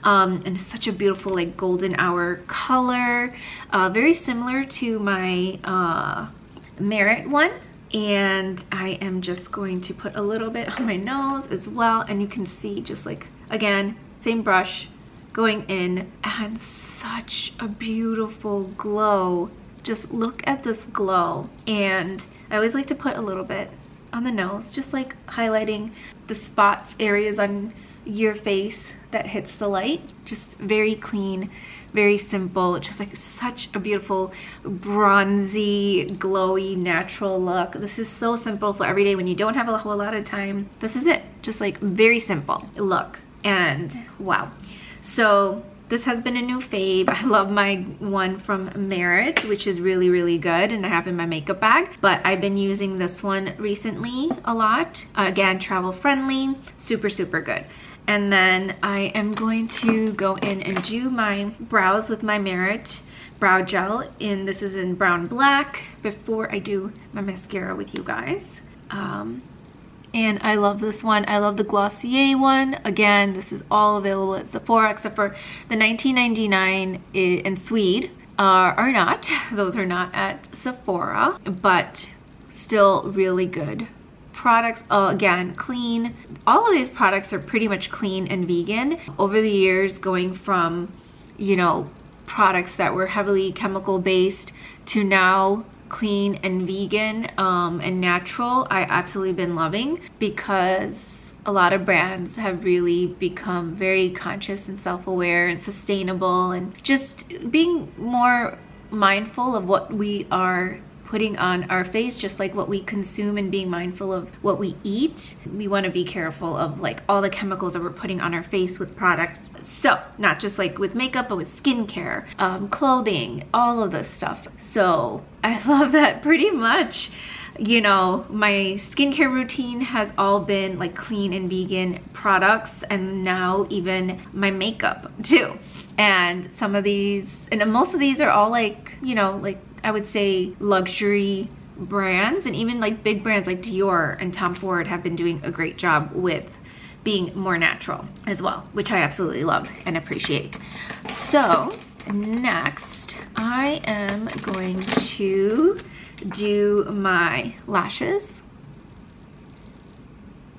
And it's such a beautiful like golden hour color, very similar to my Merit one. And I am just going to put a little bit on my nose as well. And you can see just like, again, same brush going in, and such a beautiful glow. Just look at this glow. And I always like to put a little bit on the nose, just like highlighting the spots, areas on your face that hits the light. Just very clean, very simple, just like such a beautiful bronzy, glowy, natural look. This is so simple for every day when you don't have a whole lot of time. This is it, just like very simple look. And wow. So this has been a new fave. I love my one from Merit, which is really good, and I have in my makeup bag. But I've been using this one recently a lot. Again, travel friendly, super good. And then I am going to go in and do my brows with my Merit brow gel. This is in brown black before I do my mascara with you guys. And I love this one. I love the Glossier one. Again, this is all available at Sephora except for the $19.99 in Swede are not. Those are not at Sephora, but still really good products. Again, clean. All of these products are pretty much clean and vegan. Over the years, going from, you know, products that were heavily chemical based to now clean and vegan and natural, I absolutely been loving, because a lot of brands have really become very conscious and self-aware and sustainable, and just being more mindful of what we are putting on our face, just like what we consume, and being mindful of what we eat. We want to be careful of like all the chemicals that we're putting on our face with products. So not just like with makeup, but with skincare, clothing, all of this stuff. So I love that pretty much. You know, my skincare routine has all been like clean and vegan products, and now even my makeup too. And some of these, and most of these are all like, you know, like I would say luxury brands, and even like big brands like Dior and Tom Ford have been doing a great job with being more natural as well, which I absolutely love and appreciate. So next I am going to do my lashes.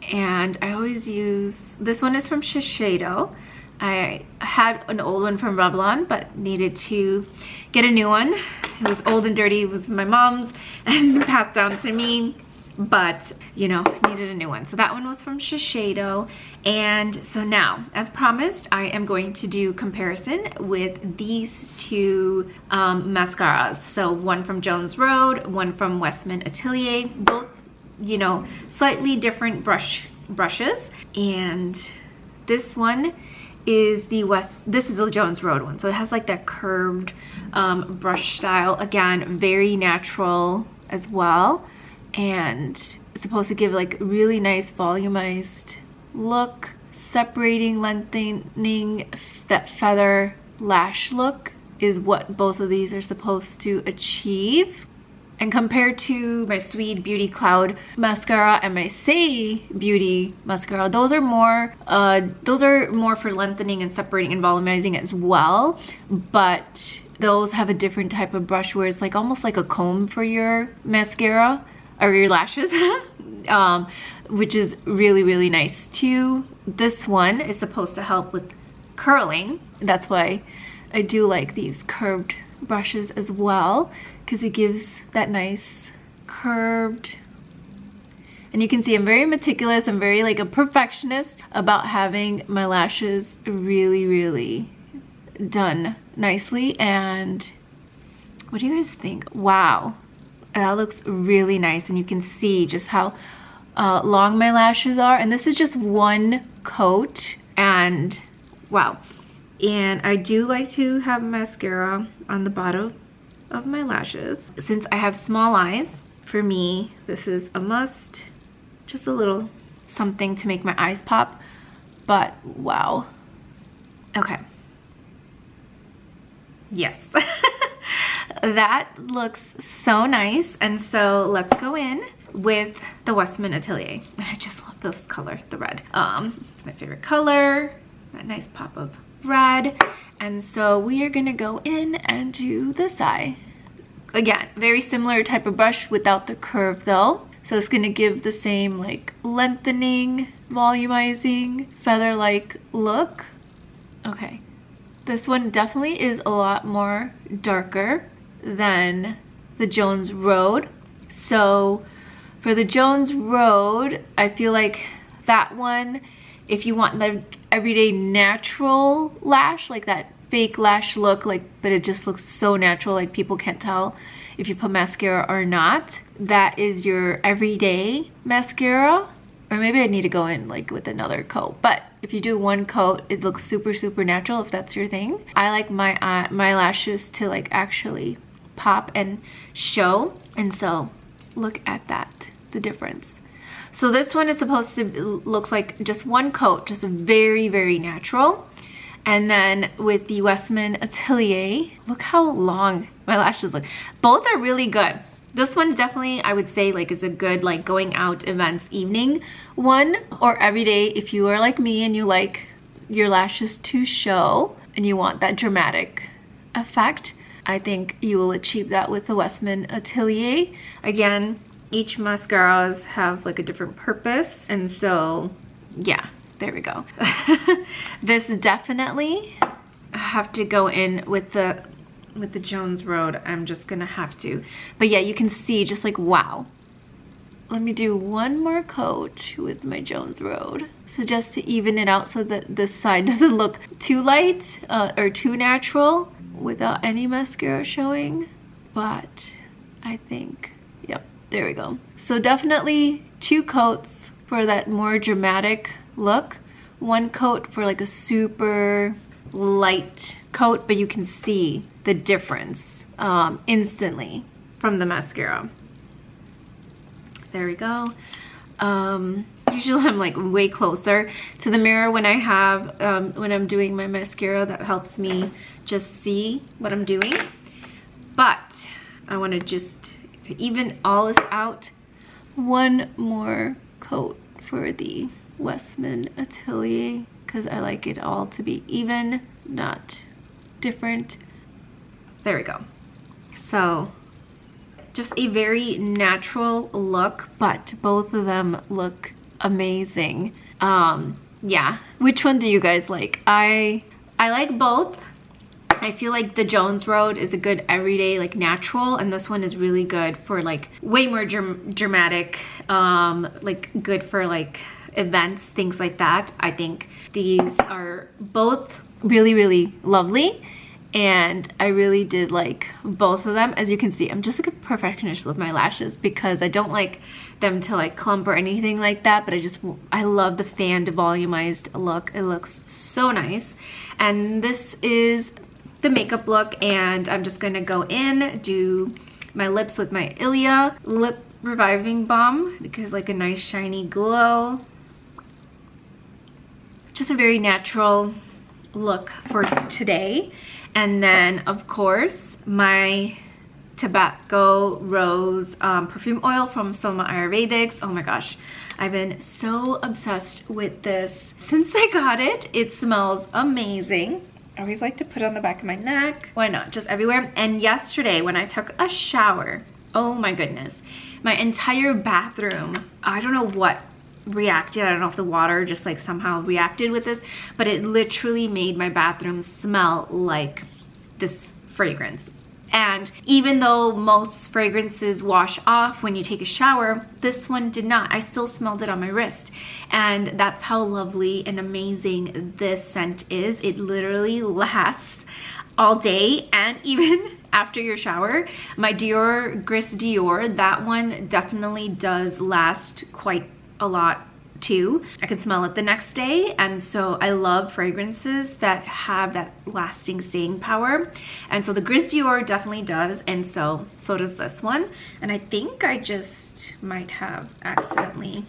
and I always use, this one is from Shiseido. I had an old one from Revlon, but needed to get a new one. It was old and dirty. It was my mom's and passed down to me, but you know, needed a new one. So that one was from Shiseido. And so now, as promised, I am going to do comparison with these two mascaras. So one from Jones Road, one from Westman Atelier, both, you know, slightly different brushes. And this one is this is the Jones Road one. So it has like that curved brush style. Again, very natural as well. And it's supposed to give like really nice volumized look, separating, lengthening, that feather lash look is what both of these are supposed to achieve. And compared to my Sweet Beauty Cloud mascara and my Say Beauty mascara, those are more for lengthening and separating and volumizing as well. But those have a different type of brush where it's like almost like a comb for your mascara or your lashes, which is really, really nice too. This one is supposed to help with curling. That's why I do like these curved brushes as well, because it gives that nice curved, and you can see I'm very meticulous. I'm very like a perfectionist about having my lashes really, really done nicely. And what do you guys think? Wow, that looks really nice, and you can see just how long my lashes are. And this is just one coat, and wow. And I do like to have mascara on the bottom of my lashes. Since I have small eyes, for me, this is a must. Just a little something to make my eyes pop. But wow. Okay. Yes. That looks so nice. And so let's go in with the Westman Atelier. I just love this color, the red. It's my favorite color. That nice pop of red. And so we are gonna go in and do this eye. Again, very similar type of brush without the curve though. So it's gonna give the same like lengthening, volumizing, feather-like look. Okay, this one definitely is a lot more darker than the Jones Road. So for the Jones Road, I feel like that one, if you want the everyday natural lash, like that fake lash look, like, but it just looks so natural, like people can't tell if you put mascara or not, that is your everyday mascara. Or maybe I need to go in like with another coat, but if you do one coat, it looks super, super natural if that's your thing. I like my lashes to like actually pop and show, and so look at that, the difference. So this one is supposed to looks like just one coat, just very, very natural. And then with the Westman Atelier, look how long my lashes look. Both are really good. This one's definitely, I would say, like is a good like going out events evening one, or every day if you are like me and you like your lashes to show and you want that dramatic effect. I think you will achieve that with the Westman Atelier. Again, each mascaras have like a different purpose, and so yeah, there we go. This definitely have to go in with the Jones Road. I'm just gonna have to, but yeah, you can see just like wow. Let me do one more coat with my Jones Road, so just to even it out so that this side doesn't look too light or too natural without any mascara showing. But I think, yep, there we go. So definitely 2 coats for that more dramatic look, 1 coat for like a super light coat, but you can see the difference instantly from the mascara. There we go. Usually I'm like way closer to the mirror when I have when I'm doing my mascara. That helps me just see what I'm doing. But I want to just to even all this out, 1 more coat for the Westman Atelier, because I like it all to be even, not different. There we go. So just a very natural look, but both of them look amazing. Yeah, which one do you guys like? I like both. I feel like the Jones Road is a good everyday, like natural, and this one is really good for like way more dramatic, like good for like events, things like that. I think these are both really, really lovely, and I really did like both of them. As you can see, I'm just like a perfectionist with my lashes because I don't like them to like clump or anything like that, but I love the fanned volumized look. It looks so nice. And this is the makeup look, and I'm just gonna go in, do my lips with my Ilia Lip Reviving Balm because like a nice shiny glow. Just a very natural look for today. And then of course my tobacco rose perfume oil from Soma Ayurvedics. Oh my gosh, I've been so obsessed with this since I got it. It smells amazing. I always like to put it on the back of my neck. Why not? Just everywhere. And yesterday when I took a shower, oh my goodness, my entire bathroom, I don't know what reacted. I don't know if the water just like somehow reacted with this, but it literally made my bathroom smell like this fragrance. And even though most fragrances wash off when you take a shower, this one did not. I still smelled it on my wrist. And that's how lovely and amazing this scent is. It literally lasts all day and even after your shower. My Dior Gris Dior, that one definitely does last quite a lot too. I can smell it the next day, and so I love fragrances that have that lasting staying power, and so the Gris Dior definitely does, and so does this one. And I think I just might have accidentally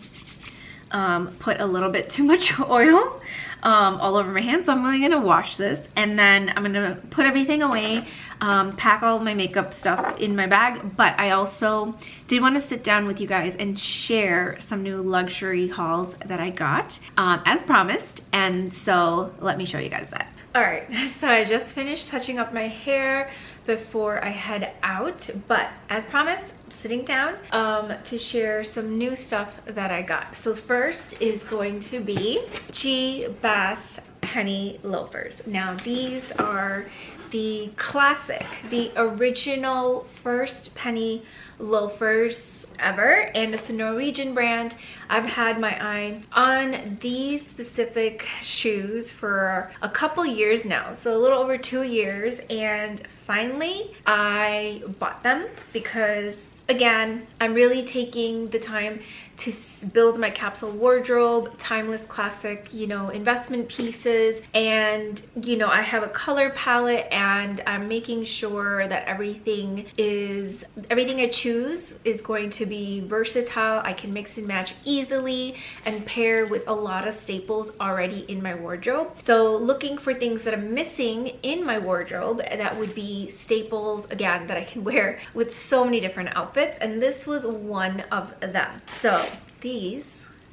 put a little bit too much oil all over my hands, so I'm really gonna wash this, and then I'm gonna put everything away, pack all my makeup stuff in my bag. But I also did want to sit down with you guys and share some new luxury hauls that I got as promised, and so let me show you guys that. All right, so I just finished touching up my hair before I head out, but as promised, I'm sitting down to share some new stuff that I got. So first is going to be G Bass penny loafers. Now these are the classic, the original first penny loafers ever, and it's a Norwegian brand. I've had my eye on these specific shoes for a couple years now, so a little over 2 years, and finally I bought them because again, I'm really taking the time to build my capsule wardrobe, timeless classic, you know, investment pieces. And, you know, I have a color palette and I'm making sure that everything I choose is going to be versatile. I can mix and match easily and pair with a lot of staples already in my wardrobe. So looking for things that I'm missing in my wardrobe, that would be staples, again, that I can wear with so many different outfits. And this was one of them. So these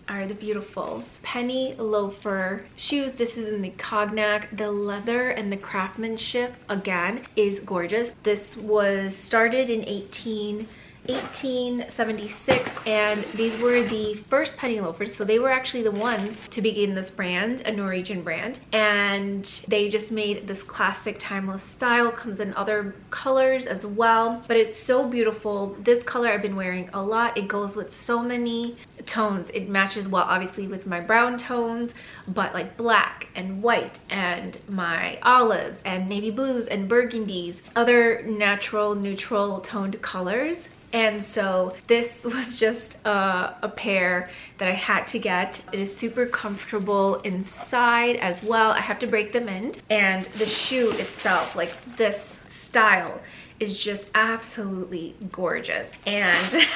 are the beautiful penny loafer shoes. This is in the cognac. The leather and the craftsmanship, again, is gorgeous. This was started in 1876, and these were the first penny loafers, so they were actually the ones to begin this brand, a Norwegian brand, and they just made this classic timeless style. Comes in other colors as well, but it's so beautiful. This color I've been wearing a lot. It goes with so many tones. It matches well obviously with my brown tones, but like black and white and my olives and navy blues and burgundies, other natural neutral toned colors. And so this was just a pair that I had to get. It is super comfortable inside as well. I have to break them in, and the shoe itself, like this style, is just absolutely gorgeous. And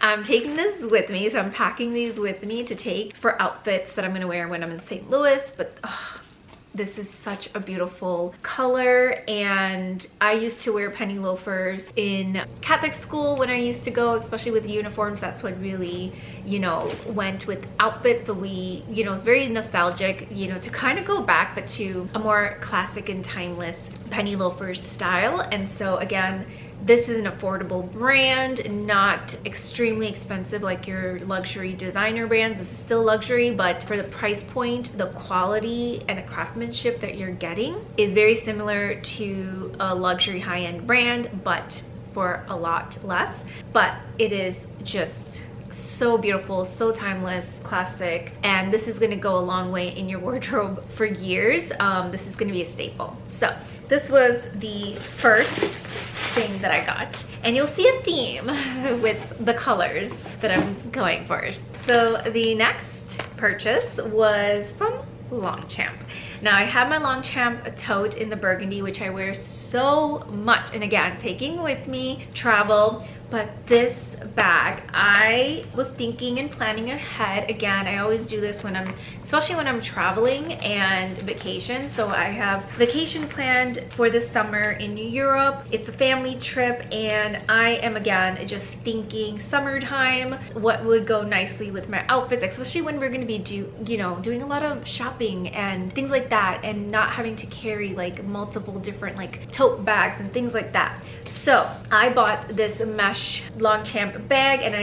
I'm taking this with me, so I'm packing these with me to take for outfits that I'm gonna wear when I'm in St. Louis. But this is such a beautiful color, and I used to wear penny loafers in Catholic school when I used to go, especially with uniforms. That's what really, you know, went with outfits. So we, you know, it's very nostalgic, you know, to kind of go back, but to a more classic and timeless penny loafers style. And so again, This is an affordable brand, not extremely expensive like your luxury designer brands. This is still luxury, but for the price point, the quality and the craftsmanship that you're getting is very similar to a luxury high-end brand, but for a lot less. But it is just so beautiful, so timeless, classic, and this is going to go a long way in your wardrobe for years. This is going to be a staple. So this was the first thing that I got, and you'll see a theme with the colors that I'm going for. So the next purchase was from Longchamp. Now I have my Longchamp tote in the burgundy, which I wear so much, and again, taking with me travel. But this bag, I was thinking and planning ahead. Again, I always do this when especially when I'm traveling and vacation. So I have vacation planned for this summer in Europe. It's a family trip, and I am again just thinking summertime, what would go nicely with my outfits, especially when we're going to be doing a lot of shopping and things like that, and not having to carry like multiple different like tote bags and things like that. So I bought this mesh Longchamp bag, and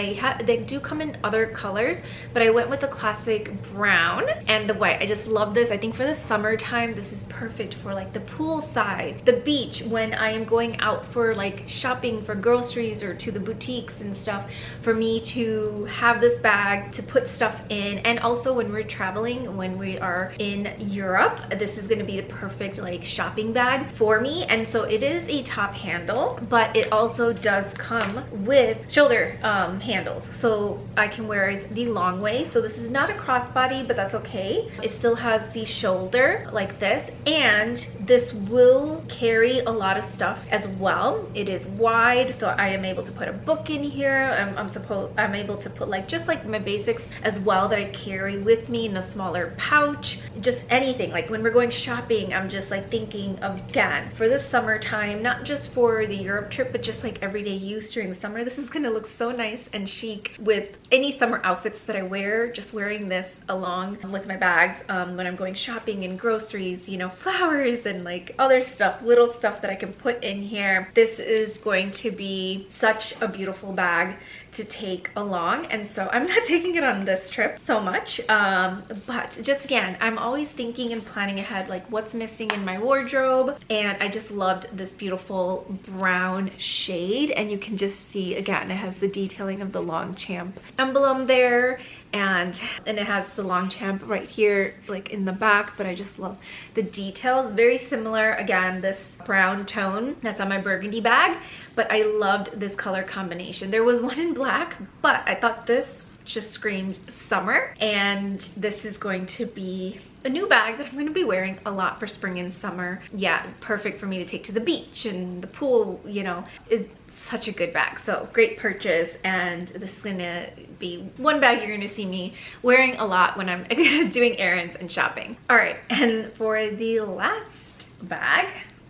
they do come in other colors, but I went with the classic brown and the white. I just love this. I think for the summertime, this is perfect for like the poolside, the beach, when I am going out for like shopping for groceries or to the boutiques and stuff, for me to have this bag to put stuff in. And also when we're traveling, when we are in Europe, this is going to be the perfect like shopping bag for me. And so it is a top handle, but it also does come with shoulder handles, so I can wear it the long way. So this is not a crossbody, but that's okay. It still has the shoulder like this, and this will carry a lot of stuff as well. It is wide, so I am able to put a book in here. I'm able to put like just like my basics as well that I carry with me in a smaller pouch. Just anything, like when we're going shopping, I'm just like thinking of, again, for this summertime, not just for the Europe trip, but just like everyday use during the summer. This is gonna look so nice and chic with any summer outfits that I wear. Just wearing this along with my bags when I'm going shopping and groceries, you know, flowers and like other stuff, little stuff that I can put in here. This is going to be such a beautiful bag to take along, and so I'm not taking it on this trip so much, but just again, I'm always thinking and planning ahead, like what's missing in my wardrobe. And I just loved this beautiful brown shade, and you can just see again, it has the detailing of the Longchamp emblem there, and it has the Longchamp right here like in the back. But I just love the details. Very similar, again, this brown tone that's on my burgundy bag, but I loved this color combination. There was one in black, but I thought this just screamed summer, and this is going to be a new bag that I'm going to be wearing a lot for spring and summer. Yeah, perfect for me to take to the beach and the pool, you know. It's such a good bag. So great purchase, and this is gonna be one bag you're gonna see me wearing a lot when I'm doing errands and shopping. All right, and for the last bag,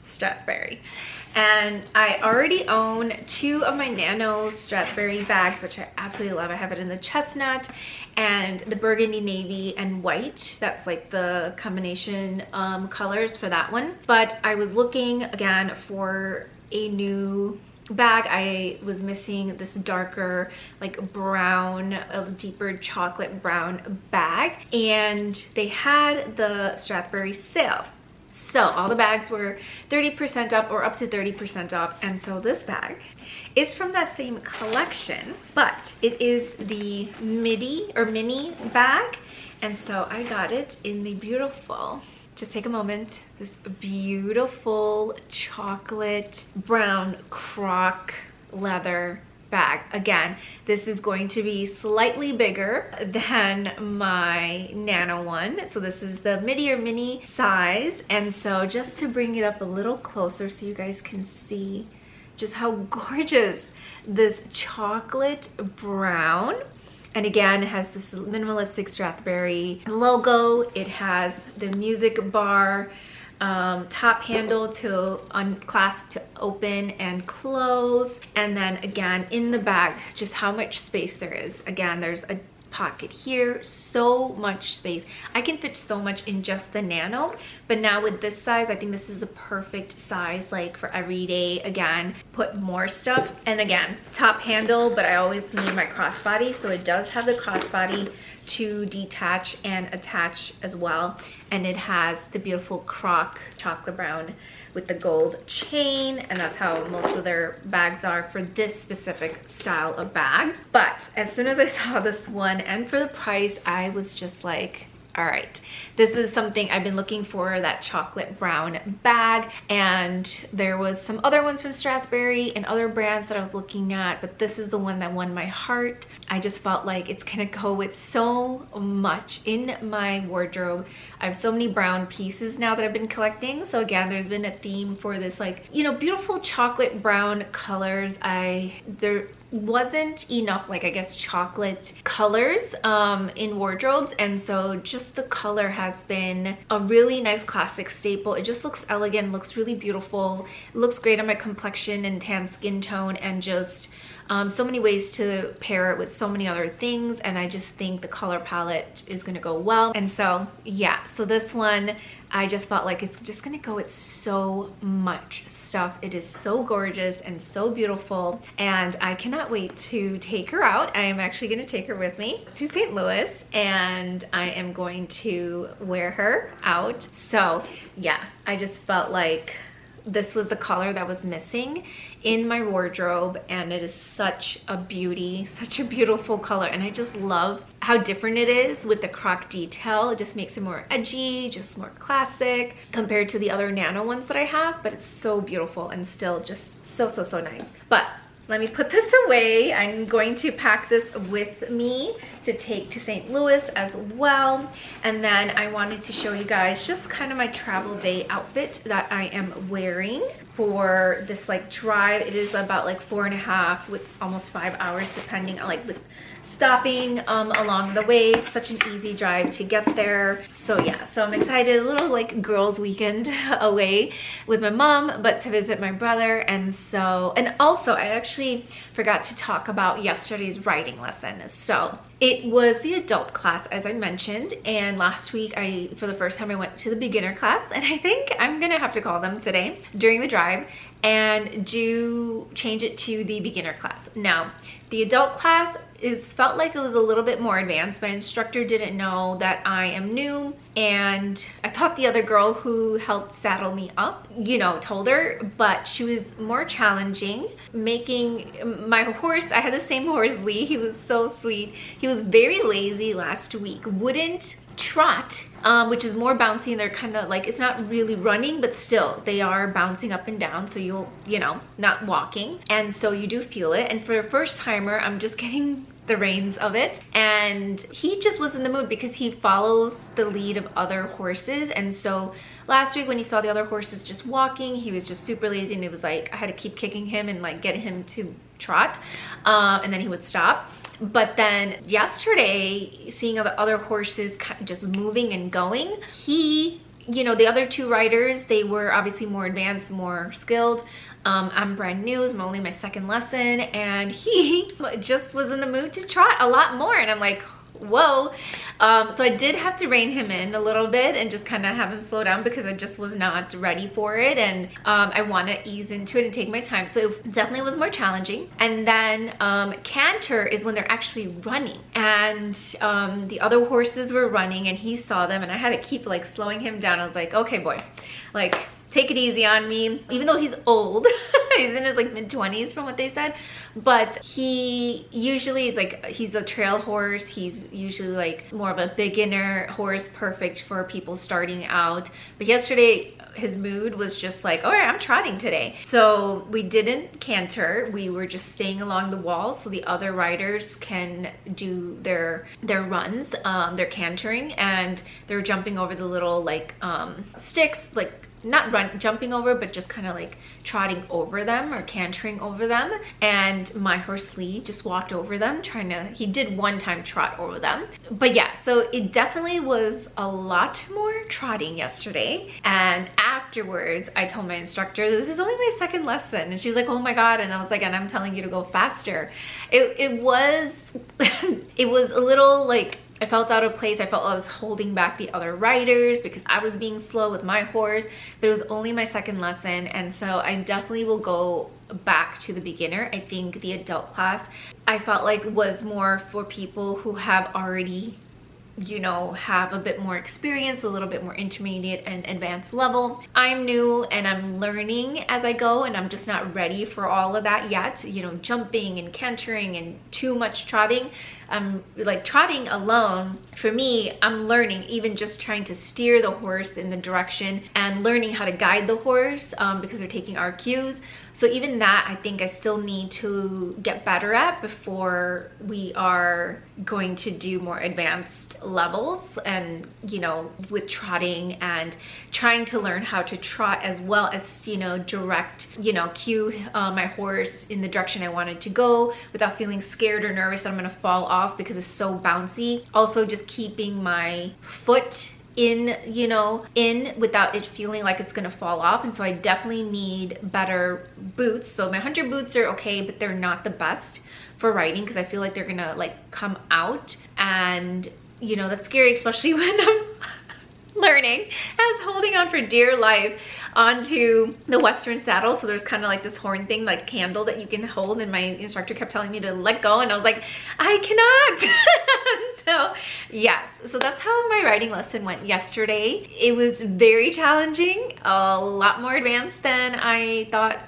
Strathberry. And I already own two of my Nano Strathberry bags, which I absolutely love. I have it in the chestnut and the burgundy, navy, and white. That's like the combination colors for that one. But I was looking again for a new bag. I was missing this darker like brown, a deeper chocolate brown bag, and they had the Strathberry sale. So all the bags were 30% off, or up to 30% off. And so this bag is from that same collection, but it is the midi or mini bag. And so I got it in the beautiful, just take a moment, this beautiful chocolate brown croc leather bag. Again, this is going to be slightly bigger than my Nano one. So this is the midi or mini size. And so just to bring it up a little closer so you guys can see just how gorgeous this chocolate brown. And again, it has this minimalistic Strathberry logo. It has the music bar, top handle to unclasp to open and close. And then again, in the bag, just how much space there is. Again, there's a pocket here, so much space. I can fit so much in just the Nano, but now with this size, I think this is a perfect size, like for every day. Again, put more stuff, and again, top handle, but I always need my crossbody, so it does have the crossbody to detach and attach as well, and it has the beautiful croc chocolate brown with the gold chain, and that's how most of their bags are for this specific style of bag. But as soon as I saw this one and for the price, I was just like, all right, this is something I've been looking for, that chocolate brown bag. And there was some other ones from Strathberry and other brands that I was looking at, but this is the one that won my heart. I just felt like it's gonna go with so much in my wardrobe. I have so many brown pieces now that I've been collecting. So again, there's been a theme for this, like, you know, beautiful chocolate brown colors. There wasn't enough, like, I guess, chocolate colors in wardrobes, and so just the color has been a really nice classic staple. It just looks elegant, looks really beautiful, it looks great on my complexion and tan skin tone, and just so many ways to pair it with so many other things, and I just think the color palette is gonna go well. And so yeah, so this one, I just felt like it's just gonna go with so much stuff. It is so gorgeous and so beautiful, and I cannot wait to take her out. I am actually gonna take her with me to St. Louis, and I am going to wear her out. So yeah, I just felt like this was the color that was missing in my wardrobe, and it is such a beauty, such a beautiful color, and I just love how different it is with the croc detail. It just makes it more edgy, just more classic compared to the other Nano ones that I have, but it's so beautiful and still just so nice. But let me put this away. I'm going to pack this with me to take to St. Louis as well. And then I wanted to show you guys just kind of my travel day outfit that I am wearing for this like drive. It is about like 4.5 with almost 5 hours, depending on like with stopping along the way. It's such an easy drive to get there. So yeah, so I'm excited. A little like girls weekend away with my mom, but to visit my brother. And so, and also I actually forgot to talk about yesterday's writing lesson. So it was the adult class, as I mentioned, and last week for the first time I went to the beginner class, and I think I'm gonna have to call them today during the drive and change it to the beginner class. Now, the adult class felt like it was a little bit more advanced. My instructor didn't know that I am new, and I thought the other girl who helped saddle me up, you know, told her, but she was more challenging. Making my horse, I had the same horse, Lee. He was so sweet. He was very lazy last week, wouldn't trot, which is more bouncy, and they're kind of like, it's not really running, but still they are bouncing up and down, so you know, not walking, and so you do feel it. And for a first timer, I'm just getting the reins of it, and he just was in the mood because he follows the lead of other horses. And so last week when he saw the other horses just walking, he was just super lazy, and it was like I had to keep kicking him and like getting him to trot, and then he would stop. But then yesterday, seeing the other horses just moving and going, you know, the other two riders, they were obviously more advanced, more skilled. I'm brand new, it's only my second lesson, and he just was in the mood to trot a lot more, and I'm like, whoa. So I did have to rein him in a little bit and just kind of have him slow down because I just was not ready for it, and I want to ease into it and take my time. So it definitely was more challenging. And then canter is when they're actually running, and the other horses were running, and he saw them, and I had to keep like slowing him down. I was like, okay boy, like take it easy on me, even though he's old. He's in his like mid-20s from what they said, but he usually is like, he's a trail horse. He's usually like more of a beginner horse, perfect for people starting out. But yesterday his mood was just like, all right, I'm trotting today. So we didn't canter, we were just staying along the wall so the other riders can do their runs, their cantering, and they're jumping over the little like sticks, like not jumping over, but just kind of like trotting over them or cantering over them. And my horse Lee just walked over them, he did one time trot over them. But yeah, so it definitely was a lot more trotting yesterday. And after afterwards, I told my instructor, this is only my second lesson. And she was like, oh my God. And I was like, and I'm telling you to go faster. It was, it was a little like, I felt out of place. I felt I was holding back the other riders because I was being slow with my horse, but it was only my second lesson. And so I definitely will go back to the beginner. I think the adult class, I felt like was more for people who have already, you know, have a bit more experience, a little bit more intermediate and advanced level. I'm new and I'm learning as I go, and I'm just not ready for all of that yet, you know, jumping and cantering and too much trotting. Like trotting alone, for me, I'm learning, even just trying to steer the horse in the direction and learning how to guide the horse because they're taking our cues. So even that, I think I still need to get better at before we are going to do more advanced levels, and, you know, with trotting and trying to learn how to trot as well as, you know, direct, you know, cue my horse in the direction I wanted to go without feeling scared or nervous that I'm gonna fall off because it's so bouncy. Also just keeping my foot in, you know, in without it feeling like it's gonna fall off. And so I definitely need better boots. So my hunter boots are okay, but they're not the best for riding because I feel like they're gonna like come out, and you know, that's scary, especially when I'm learning. I was holding on for dear life onto the Western saddle, so there's kind of like this horn thing, like candle that you can hold, and my instructor kept telling me to let go, and I was like, I cannot. So yes, so that's how my riding lesson went yesterday. It was very challenging, a lot more advanced than I thought.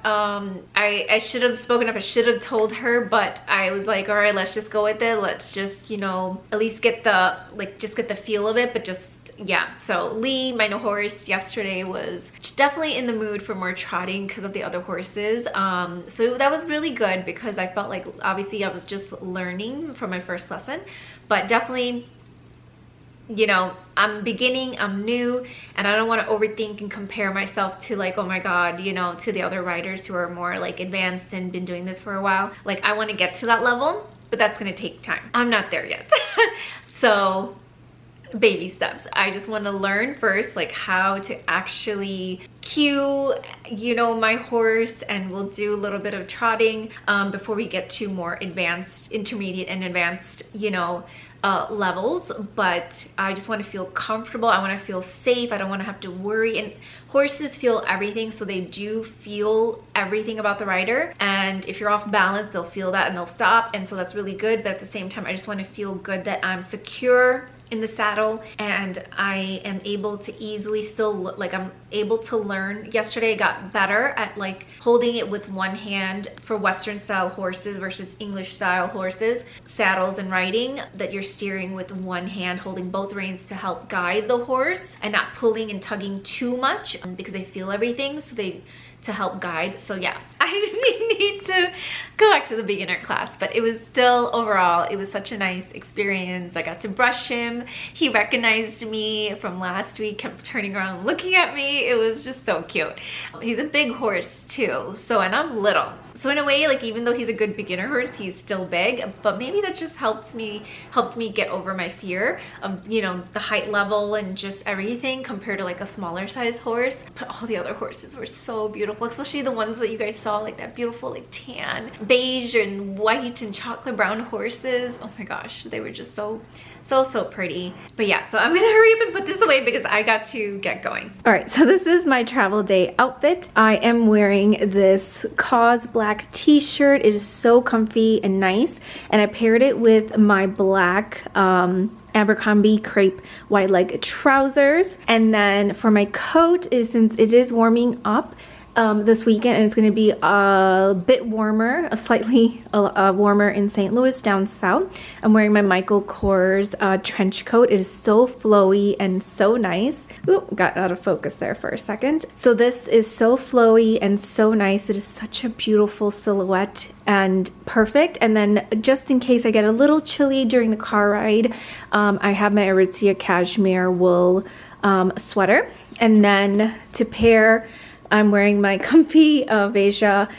I should have spoken up, I should have told her, but I was like, all right, let's just go with it, let's just, you know, at least get the, like, just get the feel of it. But just, yeah, so Lee, my new horse, yesterday was definitely in the mood for more trotting because of the other horses. So that was really good because I felt like obviously I was just learning from my first lesson, but definitely, you know, I'm beginning, I'm new, and I don't want to overthink and compare myself to like, oh my God, you know, to the other riders who are more like advanced and been doing this for a while. Like, I want to get to that level, but that's going to take time. I'm not there yet. So baby steps. I just want to learn first, like how to actually cue, you know, my horse, and we'll do a little bit of trotting before we get to more advanced, intermediate and advanced, you know, levels. But I just want to feel comfortable. I want to feel safe. I don't want to have to worry. And horses feel everything, so they do feel everything about the rider. And if you're off balance, they'll feel that and they'll stop. And so that's really good. But at the same time, I just want to feel good that I'm secure in the saddle and I am able to easily still like I'm able to learn. Yesterday I got better at like holding it with one hand for Western style horses versus English style horses, saddles and riding, that you're steering with one hand, holding both reins to help guide the horse and not pulling and tugging too much because they feel everything, so they to help guide. So yeah, I need to go back to the beginner class, but it was still, overall, it was such a nice experience. I got to brush him. He recognized me from last week, kept turning around looking at me. It was just so cute. He's a big horse too, so, and I'm little. So in a way, like, even though he's a good beginner horse, he's still big, but maybe that just helped me get over my fear of, you know, the height level and just everything compared to like a smaller size horse. But all the other horses were so beautiful, especially the ones that you guys saw, like that beautiful like tan, beige and white and chocolate brown horses. Oh my gosh, they were just so pretty. But yeah, so I'm gonna hurry up and put this away because I got to get going. All right, so this is my travel day outfit. I am wearing this Cause black t-shirt. It is so comfy and nice, and I paired it with my black Abercrombie crepe wide leg trousers. And then for my coat, is since it is warming up this weekend and it's going to be a bit warmer, slightly warmer in St. Louis down south, I'm wearing my Michael Kors trench coat. It is so flowy and so nice. Ooh, got out of focus there for a second. So this is so flowy and so nice. It is such a beautiful silhouette and perfect. And then just in case I get a little chilly during the car ride, I have my Aritzia cashmere wool sweater. And then to pair, I'm wearing my comfy Veja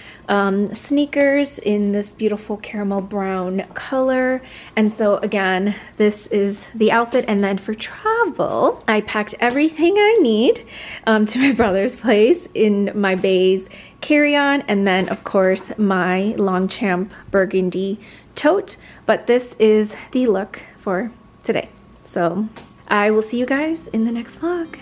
sneakers in this beautiful caramel brown color. And so again, this is the outfit. And then for travel, travel, I packed everything I need to my brother's place in my Bay's carry-on, and then of course my Longchamp burgundy tote. But this is the look for today. So I will see you guys in the next vlog.